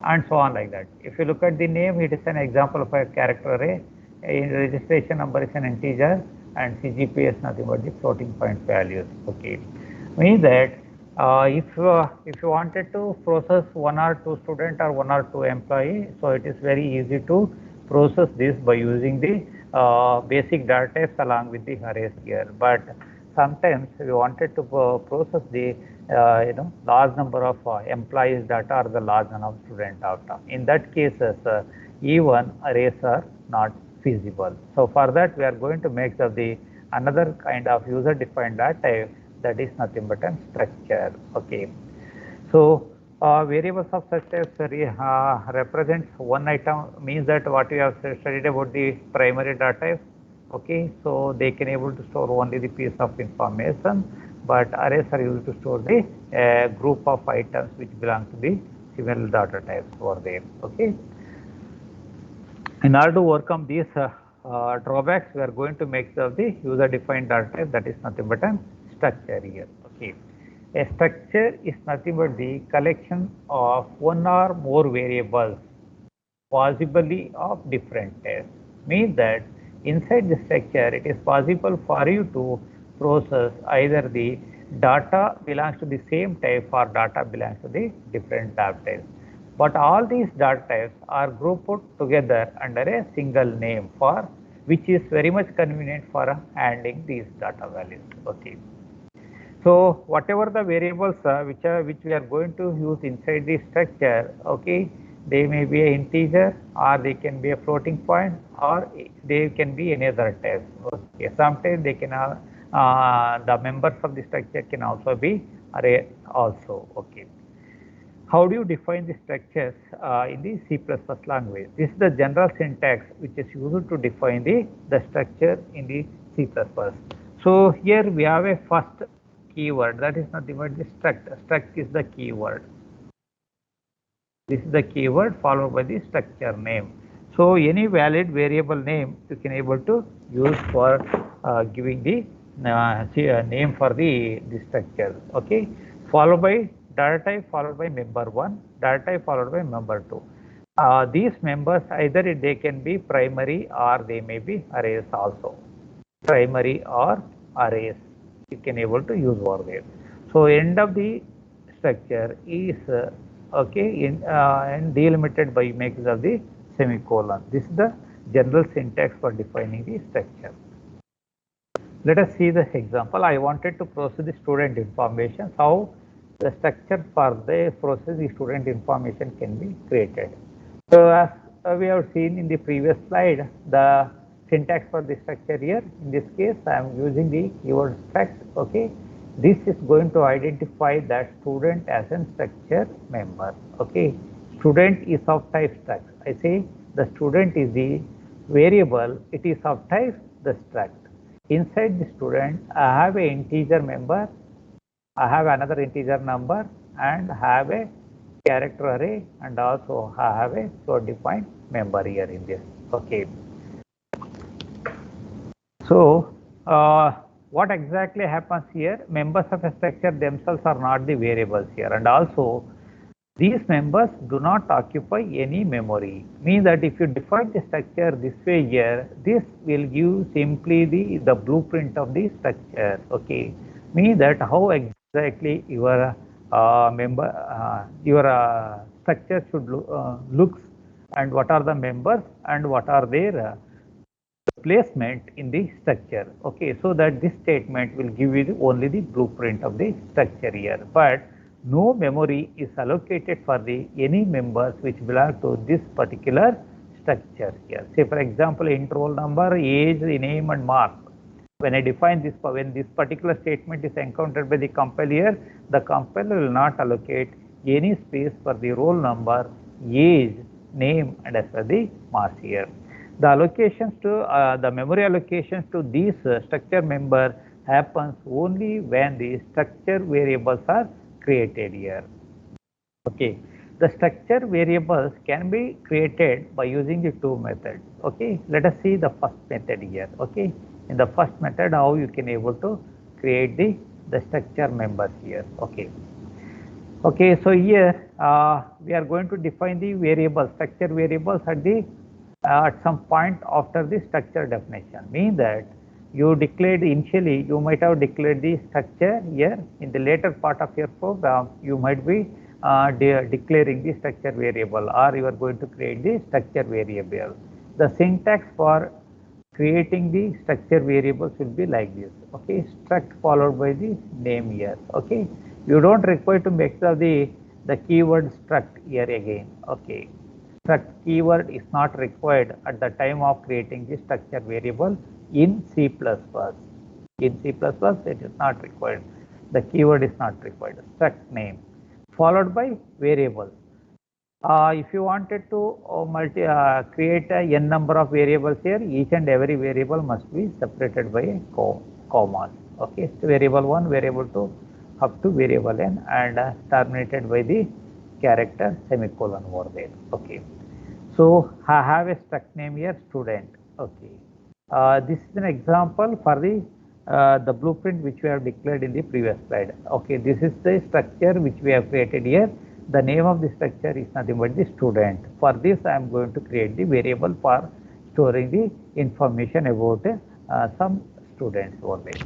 and so on like that. If you look at the name, it is an example of a character array. In registration number is an integer, and CGPA is nothing but the floating point values. Okay, means that if you wanted to process one or two student or one or two employee, so it is very easy to process this by using the basic data types along with the arrays here. But sometimes we wanted to process the large number of employees data or the large number of student data. In that cases, even arrays are not feasible. So for that, we are going to make the another kind of user defined data type, that is nothing but a structure. Okay, so variables of such as represents one item, means that what we have studied about the primary data type. Okay, so they can able to store only the piece of information, but arrays are used to store the group of items which belong to the similar data types over there. Okay, in order to overcome these drawbacks, we are going to make the user defined data type, that is nothing but a structure here. Okay, a structure is nothing but the collection of one or more variables, possibly of different types. Means that inside the structure, it is possible for you to process either the data belongs to the same type or data belongs to the different data types. But all these data types are grouped together under a single name, for which is very much convenient for handling these data values. Okay. So whatever the variables which we are going to use inside the structure, okay, they may be an integer, or they can be a floating point, or they can be any other type. Okay, sometimes they can the members of the structure can also be array also. Okay. How do you define the structures in the C++ language? This is the general syntax which is used to define the structure in the C++. So here we have a first keyword, that is nothing but the struct. Struct is the keyword. This is the keyword followed by the structure name. So any valid variable name you can able to use for giving the name for the structure. Okay, followed by data type, followed by member 1, data type followed by member 2. These members, either they can be primary or they may be arrays also. Primary or arrays you can able to use over there. So end of the structure is okay and delimited by makes of the semicolon. This is the general syntax for defining the structure. Let us see the example. I wanted to process the student information. How the structure for the process the student information can be created. So as we have seen in the previous slide, the syntax for the structure here, in this case I am using the keyword struct. Okay, this is going to identify that student as a structure member. Okay, student is of type struct. I say the student is the variable, it is of type the struct. Inside the student, I have a integer member, I have another integer number, and have a character array, and also I have a float defined member here in this. Okay. So what exactly happens here? Members of a structure themselves are not the variables here, and also these members do not occupy any memory. Means that if you define the structure this way here, this will give simply the blueprint of the structure. Okay, means that how exactly your structure should looks, and what are the members and what are their placement in the structure. Okay, so that this statement will give you only the blueprint of the structure here, but no memory is allocated for the any members which belong to this particular structure here. Say for example, int roll number, age, name, and mark. When I define this, when this particular statement is encountered by the compiler, the compiler will not allocate any space for the roll number, age, name, and as well the marks here. The allocations to the memory allocations to these structure member happens only when the structure variables are created here. Okay, the structure variables can be created by using the two methods. Okay, let us see the first method here. Okay, in the first method how you can able to create the structure members here. Okay. Okay, so here we are going to define the variables, structure variables at some point after the structure definition. Mean that you declared initially, you might have declared the structure here. In the later part of your program, you might be declaring the structure variable, or you are going to create the structure variable. The syntax for creating the structure variables will be like this. Okay, struct followed by the name here. Okay, you don't require to make the keyword struct here again. Okay, struct keyword is not required at the time of creating the structure variable in C++. In C++, it is not required. The keyword is not required. Struct name followed by variable. If you wanted to create a n number of variables here, each and every variable must be separated by a comma. Okay, so variable 1, variable 2, up to variable n, and terminated by the character semicolon over there. Okay, so I have a struct name here, student. Okay, this is an example for the blueprint which we have declared in the previous slide. Okay, this is the structure which we have created here. The name of the structure is nothing but the student. For this, I am going to create the variable for storing the information about some students over there.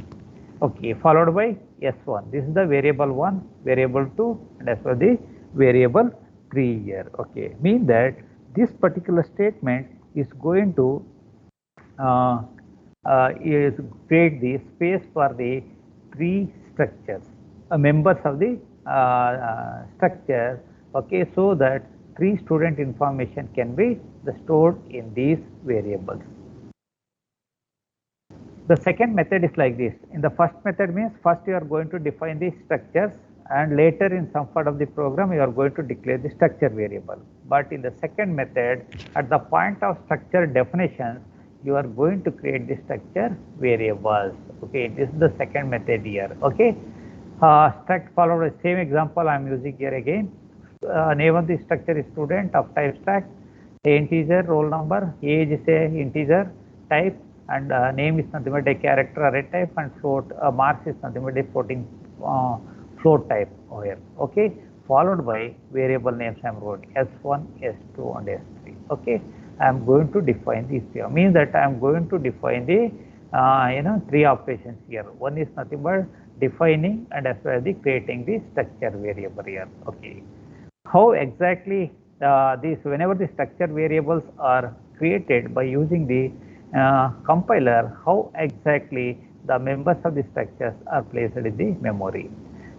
Okay, followed by S1. This is the variable 1, variable 2, and as well the variable 3 here. Okay, mean that this particular statement is going to create the space for the 3 structures, members of the structure. Okay, so that 3 student information can be stored in these variables. The second method is like this. In the first method means first you are going to define the structures, and later in some part of the program you are going to declare the structure variable. But in the second method, at the point of structure definitions, you are going to create the structure variables. Okay, this is the second method here. Okay, struct followed by same example I am using here again. Name of the structure is student of type struct, integer, roll number, age is a integer type, and name is nothing but a character array type, and float marks is nothing but a floating float type over here. Okay, followed by variable names I am writing S1, S2, and S3. Okay, I am going to define these three. Means that I am going to define the 3 operations here. One is nothing but defining and as well as the creating the structure variable here. Okay, how exactly whenever the structure variables are created by using the compiler, how exactly the members of the structures are placed in the memory.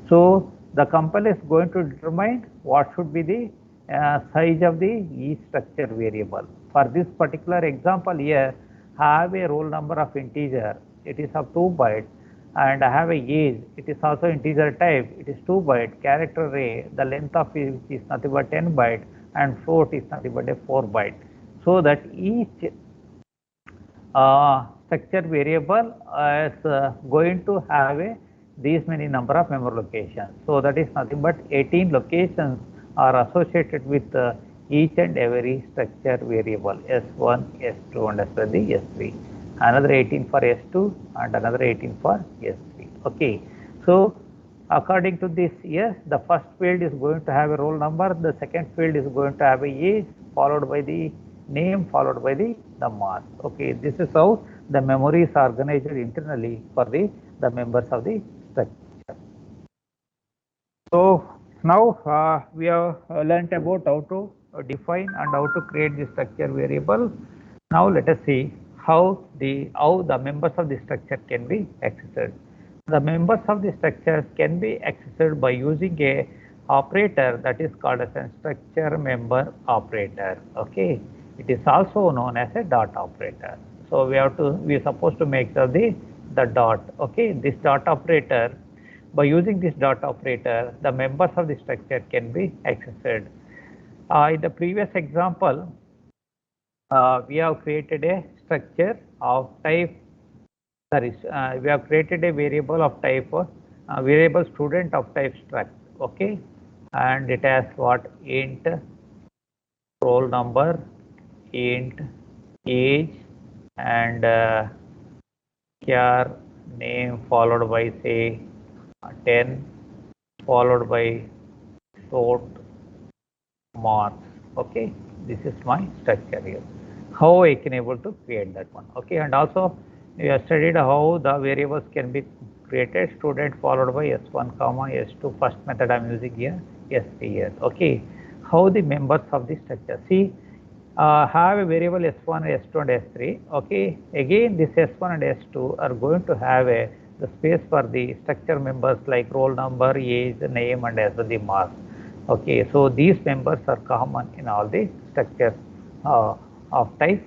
So the compiler is going to determine what should be the size of the each structure variable. For this particular example here, I have a roll number of integer, it is of 2 bytes, and I have a age, it is also integer type, it is 2 byte, character array, the length of it is nothing but 10 byte, and float is nothing but a 4 byte. So that each structure variable is going to have these many number of memory locations. So that is nothing but 18 locations are associated with each and every structure variable S1, S2, and as well the S3. Another 18 for S2 and another 18 for S3. Okay, so according to this here, the first field is going to have a roll number, the second field is going to have a age, followed by the name, followed by the mark. Okay, this is how the memory is organized internally for the members of the structure. So now we have learnt about how to define and how to create the structure variable. Now let us see how the members of the structure can be accessed. The members of the structure can be accessed by using a operator that is called as a structure member operator. Okay, it is also known as a dot operator. So we are supposed to make the dot. Okay, this dot operator, by using this dot operator, the members of the structure can be accessed. In the previous example, we have created a structure of type, we have created a variable of type, variable student of type struct. Okay, and it has what? Int roll number, int age, and char name followed by say 10 followed by sort marks. Okay, this is my structure here. How I can able to create that one. Okay, and also we have studied how the variables can be created. Student followed by s1 comma s2. First method I am using here s3 here. Okay, how the members of the structure. See, have a variable s1, s2 and s3. Okay, again this s1 and s2 are going to have the space for the structure members like roll number, age, name and as well the mark. Okay, so these members are common in all the structures of type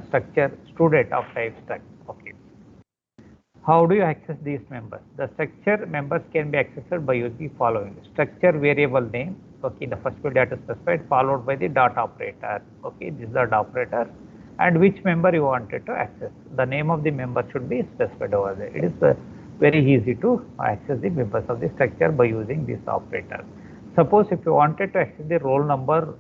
structure student of type struct. Okay. How do you access these members? The structure members can be accessed by using the following. Structure variable name, okay, the first field data specified, followed by the dot operator. Okay, this is the dot operator. And which member you wanted to access. The name of the member should be specified over there. It is very easy to access the members of the structure by using this operator. Suppose if you wanted to access the roll number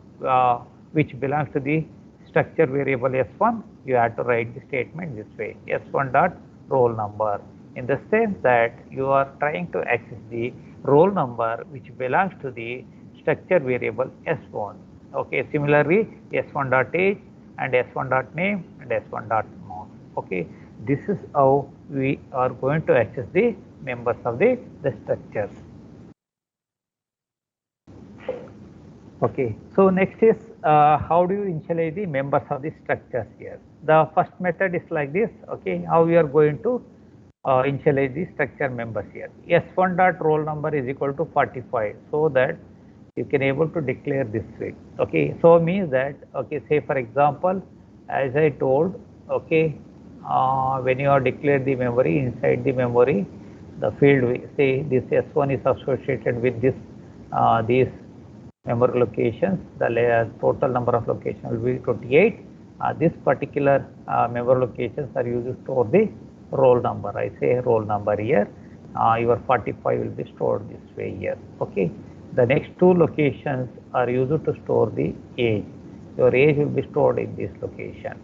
which belongs to the structure variable s1, you have to write the statement this way, s1 dot roll number, in the sense that you are trying to access the roll number which belongs to the structure variable s1. Okay, similarly s1 dot age and s1 dot name and s1 dot mark. Okay, this is how we are going to access the members of the structures. Okay, so next is how do you initialize the members of the structures here? The first method is like this. Okay, how we are going to initialize the structure members here. S1 dot roll number is equal to 45, so that you can able to declare this way. Okay, so means that, okay, say for example, as I told, okay, when you are declared the memory, inside the memory, the field, say this S1 is associated with this these memory locations. The total number of locations will be 28. This particular memory locations are used to store the roll number. I say roll number here. Your 45 will be stored this way here. Okay. The next two locations are used to store the age. Your age will be stored in this location.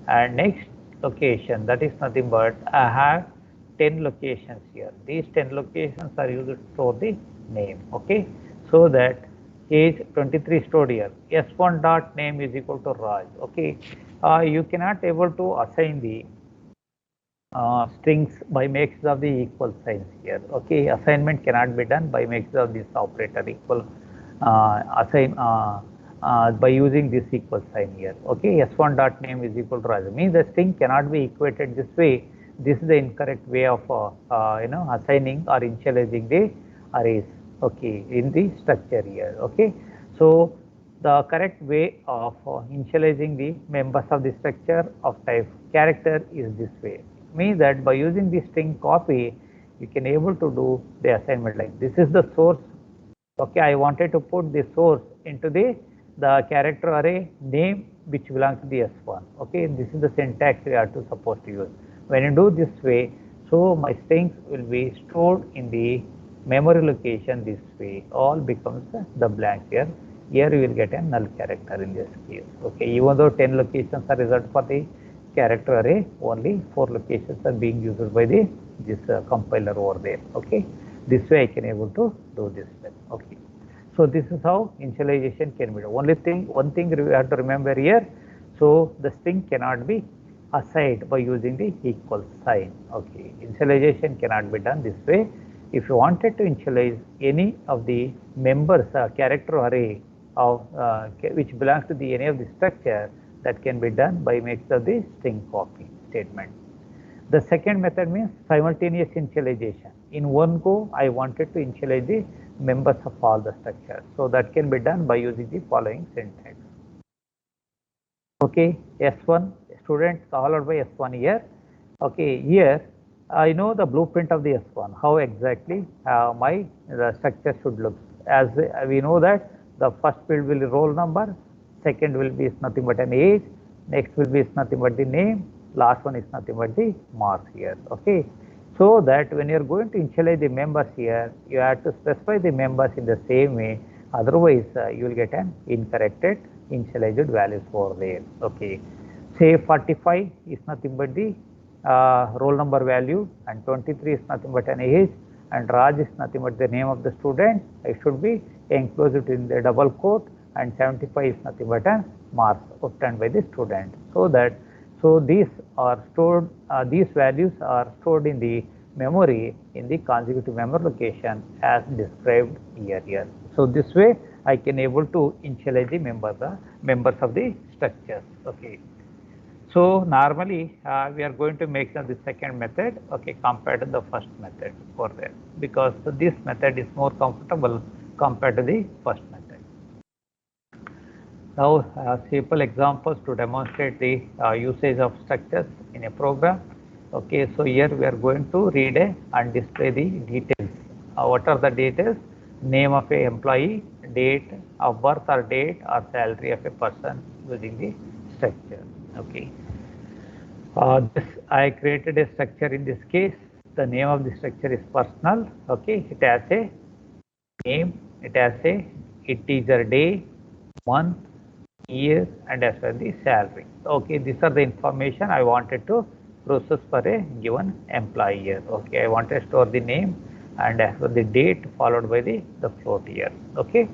And next location, that is nothing but I have 10 locations here. These 10 locations are used to store the name. Okay. So that age 23 stored here. S1 dot name is equal to Raj. Okay. You cannot able to assign the strings by makes of the equal signs here. Okay, assignment cannot be done by makes of this operator equal by using this equal sign here. Okay, s1 dot name is equal to Raj means the string cannot be equated this way. This is the incorrect way of assigning or initializing the arrays. Okay, in the structure here. Okay, so the correct way of initializing the members of the structure of type character is this way. Means that by using the string copy, you can able to do the assignment like this is the source. Okay, I wanted to put the source into the character array name which belongs to the S1. Okay, this is the syntax we are supposed to use. When you do this way, so my strings will be stored in the memory location this way. All becomes the blank here. Here you will get a null character in this case. Okay, even though 10 locations are reserved for the character array, only 4 locations are being used by the this compiler over there. Okay, this way I can able to do this step. Okay, so this is how initialization can be done. One thing we have to remember here. So the string cannot be assigned by using the equal sign. Okay, initialization cannot be done this way. If you wanted to initialize any of the members character array of which belongs to the any of the structure, that can be done by makes of the string copy statement. The second method means simultaneous initialization. In one go, I wanted to initialize the members of all the structures. So that can be done by using the following syntax. Okay, S1 student followed by S1 here. Okay, here I know the blueprint of the S1, how exactly the structure should look. As we know that the first field will be roll number, second will be nothing but an age, next will be nothing but the name, last one is nothing but the marks here. Okay, so that when you are going to initialize the members here, you have to specify the members in the same way. Otherwise, you will get an incorrected initialized values over there. Okay, say 45 is nothing but the roll number value, and 23 is nothing but an age, and Raj is nothing but the name of the student. It should be enclosed in the double quote, and 75 is nothing but a marks obtained by the student. So these are stored, these values are stored in the memory in the consecutive memory location as described here. So this way I can able to initialize the members of the structures. Okay. So normally we are going to make the second method, okay, compared to the first method for that, because this method is more comfortable compared to the first method. Now simple examples to demonstrate the usage of structures in a program. Okay, so here we are going to read and display the details. What are the details? Name of a employee, date of birth or date or salary of a person using the structure. Okay. This I created a structure in this case. The name of the structure is personal. Okay, it has a name, it has a integer day, month, year, and as well the salary. Okay, these are the information I wanted to process for a given employee here. Okay, I want to store the name and as well the date followed by the float year. Okay.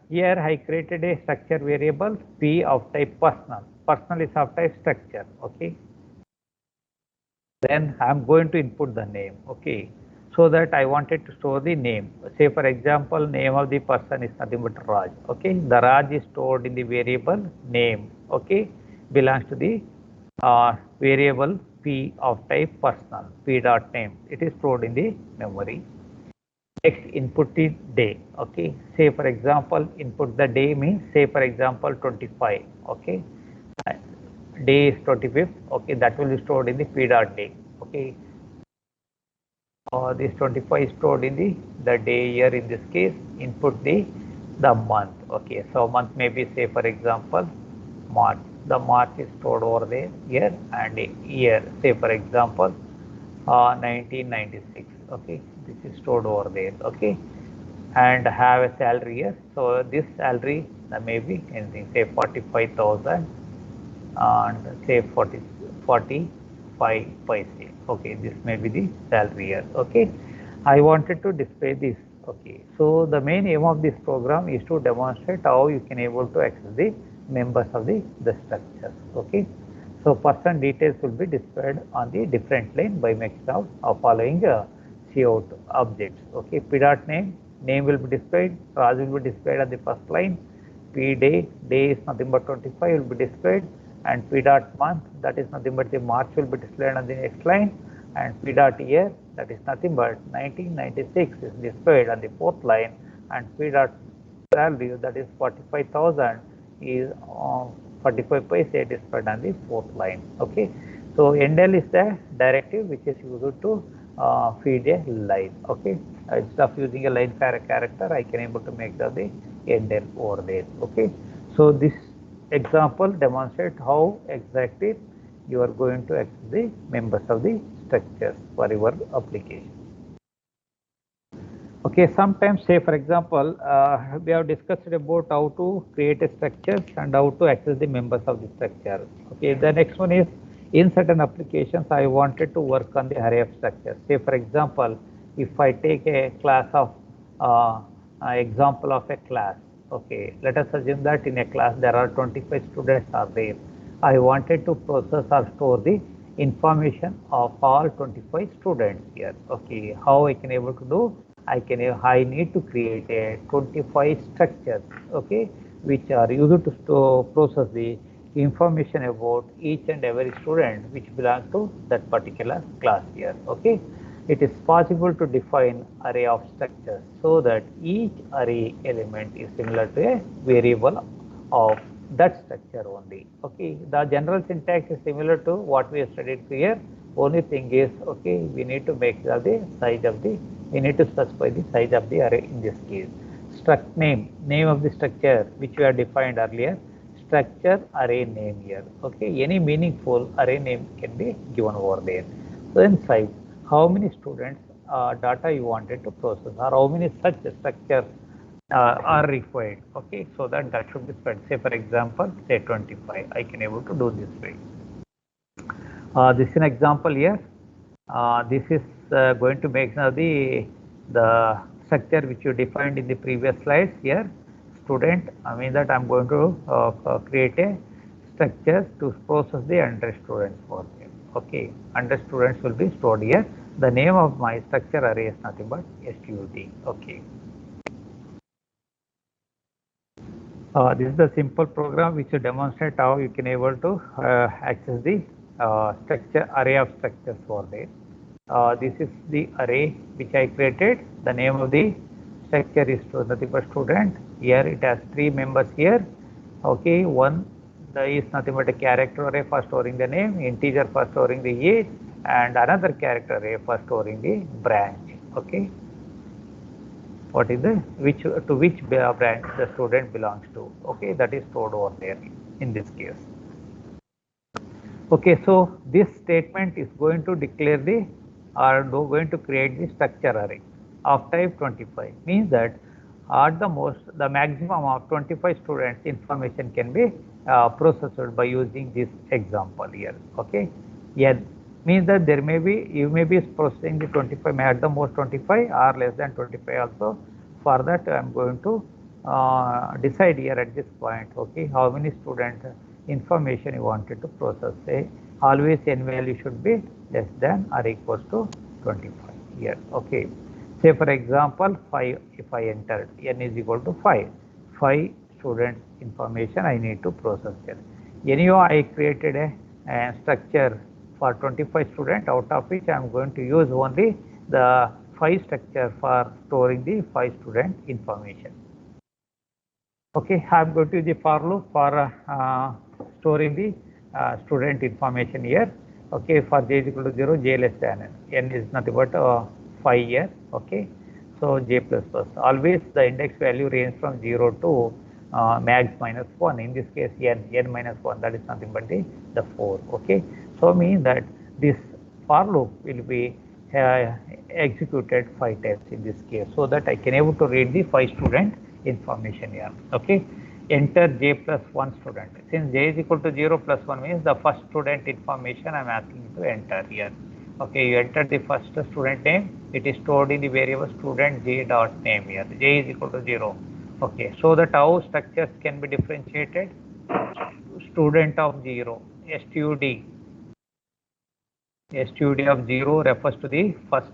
Here I created a structure variable P of type personal. Personal is of type structure. Okay. Then I am going to input the name. Okay. So that I wanted to store the name. Say for example, name of the person is nothing but Raj. Okay. The Raj is stored in the variable name. Okay. Belongs to the variable P of type personal. P dot name. It is stored in the memory. Next input is day. Okay, say for example input the day means say for example 25. Okay, day is 25th. Okay, that will be stored in the p dot day. Okay, this 25 is stored in the day year. In this case input the month. Okay, so month may be say for example March. The March is stored over there here, and year say for example 1996. Okay, this is stored over there. Okay, and have a salary here. So this salary maybe anything, say 45,000 and say 45 paise. Okay, this may be the salary here. Okay, I wanted to display this. Okay, so the main aim of this program is to demonstrate how you can able to access the members of the structures. Okay. So person details will be displayed on the different line by making of following cout objects. Okay, p dot name will be displayed. Raj will be displayed on the first line. P day is nothing but 25 will be displayed, and p dot month, that is nothing but the March, will be displayed on the next line, and p dot year, that is nothing but 1996 is displayed on the fourth line, and p dot value, that is 45,000 is 45 paise displayed on the fourth line. Okay, so endl is the directive which is used to feed a line. Okay, instead of using a line character, I can able to make the endl over there. Okay, so this example demonstrates how exactly you are going to access the members of the structures for your application. Okay, sometimes say for example, we have discussed about how to create a structures and how to access the members of the structure. Okay, the next one is in certain applications I wanted to work on the array of structures. Say for example, if I take a class of example of a class. Okay, let us assume that in a class there are 25 students are there. I wanted to process or store the information of all 25 students here. Okay, how I can able to do? I need to create a 25 structures, okay, which are used to process the information about each and every student which belongs to that particular class here. Okay, it is possible to define array of structures so that each array element is similar to a variable of that structure only. Okay, the general syntax is similar to what we have studied here. Only thing is, okay, we need to make the size of the, we need to specify the size of the array in this case. Struct name of the structure which we have defined earlier, structure array name here. Okay, any meaningful array name can be given over there. So then size, how many students data you wanted to process, or how many such structures are required. Okay, so that should be spread. Say for example, say 25. I can able to do this way. This is an example here. This is going to make now the structure which you defined in the previous slides here. Student, I mean that I'm going to create a structure to process the 100 students for them. Okay, 100 students will be stored here. The name of my structure array is nothing but STUD. Okay. This is the simple program which will demonstrate how you can able to access the structure array of structures for there. This is the array which I created. The name of the structure is nothing but student. Here it has 3 members here. Okay, one is nothing but a character array for storing the name, integer for storing the age, and another character array for storing the branch. Okay, what is the which branch the student belongs to. Okay, that is stored over there in this case. Okay, so this statement is going to declare the going to create the structure array of type 25. Means that at the most the maximum of 25 students information can be processed by using this example here. Okay, yeah, means that there may be you may be processing the 25 at the most 25 or less than 25 also. For that I am going to decide here at this point. Okay, how many student information you wanted to process. Say always n value should be less than or equals to 25 here. Okay, say for example 5, if I entered n is equal to 5 students information I need to process here. Anyhow I created a structure for 25 students, out of which I am going to use only the 5 structure for storing the 5 student information. Okay, I am going to use the for loop for storing the student information here. Okay, for j is equal to 0, j less than n is nothing but 5 here. Okay, so j plus plus. Always the index value range from 0 to max minus 1. In this case, n minus 1, that is nothing but the 4. Okay, so means that this for loop will be executed 5 times in this case, so that I can able to read the 5 student information here. Okay, enter j plus 1 student. Since j is equal to 0 plus 1 means the first student information I am asking you to enter here. Okay, you enter the first student name. It is stored in the variable student j dot name here. J is equal to 0. Okay, so that how structures can be differentiated. Student of 0, STUD of 0 refers to the first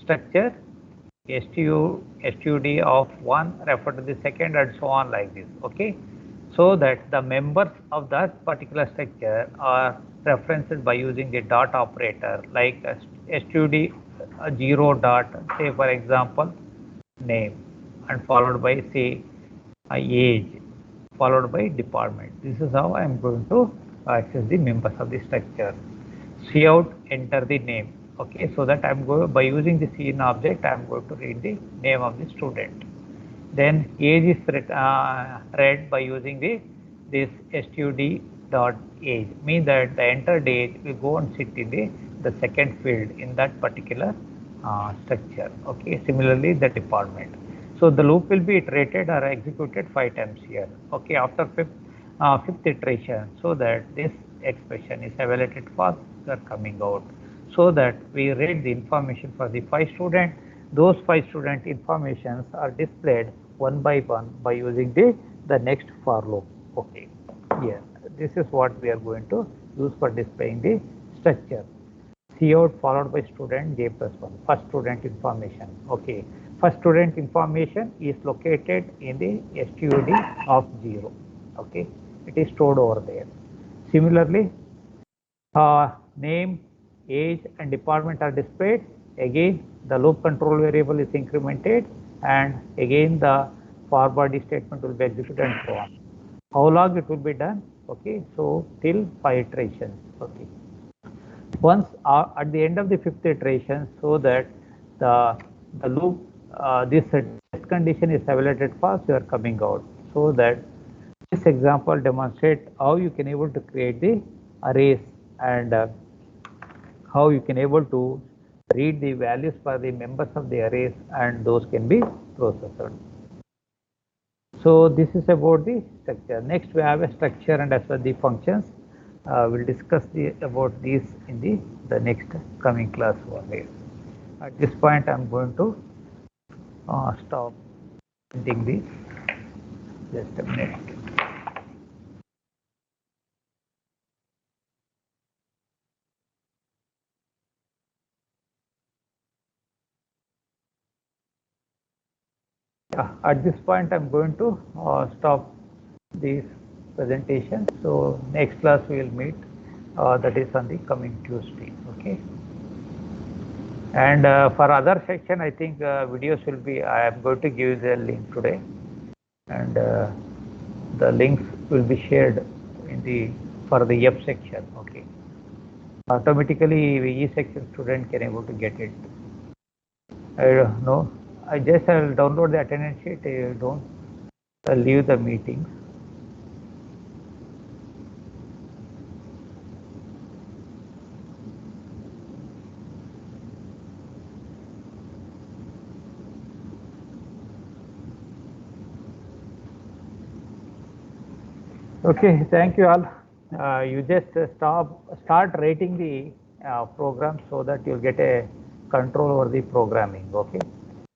structure. STUD of 1 refer to the second, and so on like this. Okay, so that the members of that particular structure are referenced by using the dot operator, like STUD 0 dot, say for example name, and followed by say age, followed by department. This is how I am going to access the members of the structure. Cout, enter the name. Okay, so that I'm going by using the scene object, I'm going to read the name of the student. Then age is read by using this STUD dot age, means that the entered age will go and sit in the second field in that particular structure. Okay, similarly the department. So the loop will be iterated or executed 5 times here. Okay, after fifth iteration, so that this expression is evaluated faster coming out, so that we read the information for the 5 students. Those 5 student informations are displayed one by one by using the next for loop. Okay, yes, this is what we are going to use for displaying the structure. Cout followed by student j plus 1, first student information. Okay, first student information is located in the STUD of 0. Okay, it is stored over there. Similarly, name, age and department are displayed. Again the loop control variable is incremented, and again the for body statement will be executed, and so on. How long it will be done? Okay, so till 5 iterations. Okay, once at the end of the 5th iteration, so that the loop this test condition is evaluated fast, you are coming out. So that this example demonstrates how you can able to create the arrays, and how you can able to read the values for the members of the arrays, and those can be processed. So this is about the structure. Next we have a structure and as well the functions. we'll discuss about these in the next coming class only. At this point, I'm going to stop printing this. Just a minute. At this point, I'm going to stop this presentation. So next class we will meet. That is on the coming Tuesday. Okay. And for other section, I think videos will be. I am going to give the link today, and the links will be shared in the for the F section. Okay. Automatically, the E section student can able to get it. I don't know. I just will download the attendance sheet. I don't leave the meetings. Okay, thank you all. You just start writing the program so that you get a control over the programming. Okay,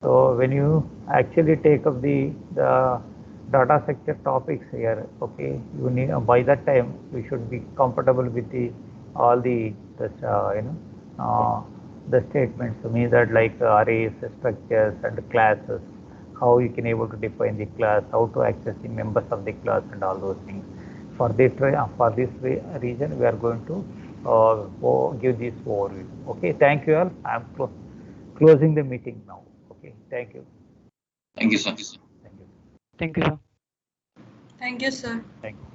so when you actually take up the data structure topics here, okay, you need by that time you should be comfortable with the all the the statements. To me that like arrays, structures, and classes, how you can able to define the class, how to access the members of the class, and all those things. For this region, we are going to give this overview. Okay, thank you all. I am closing the meeting now. Okay, thank you. Thank you, sir. Thank you. Thank you, sir. Thank you, sir. Thank you.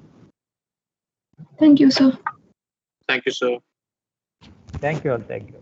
Thank you, sir. Thank you, sir. Thank you all. Thank you.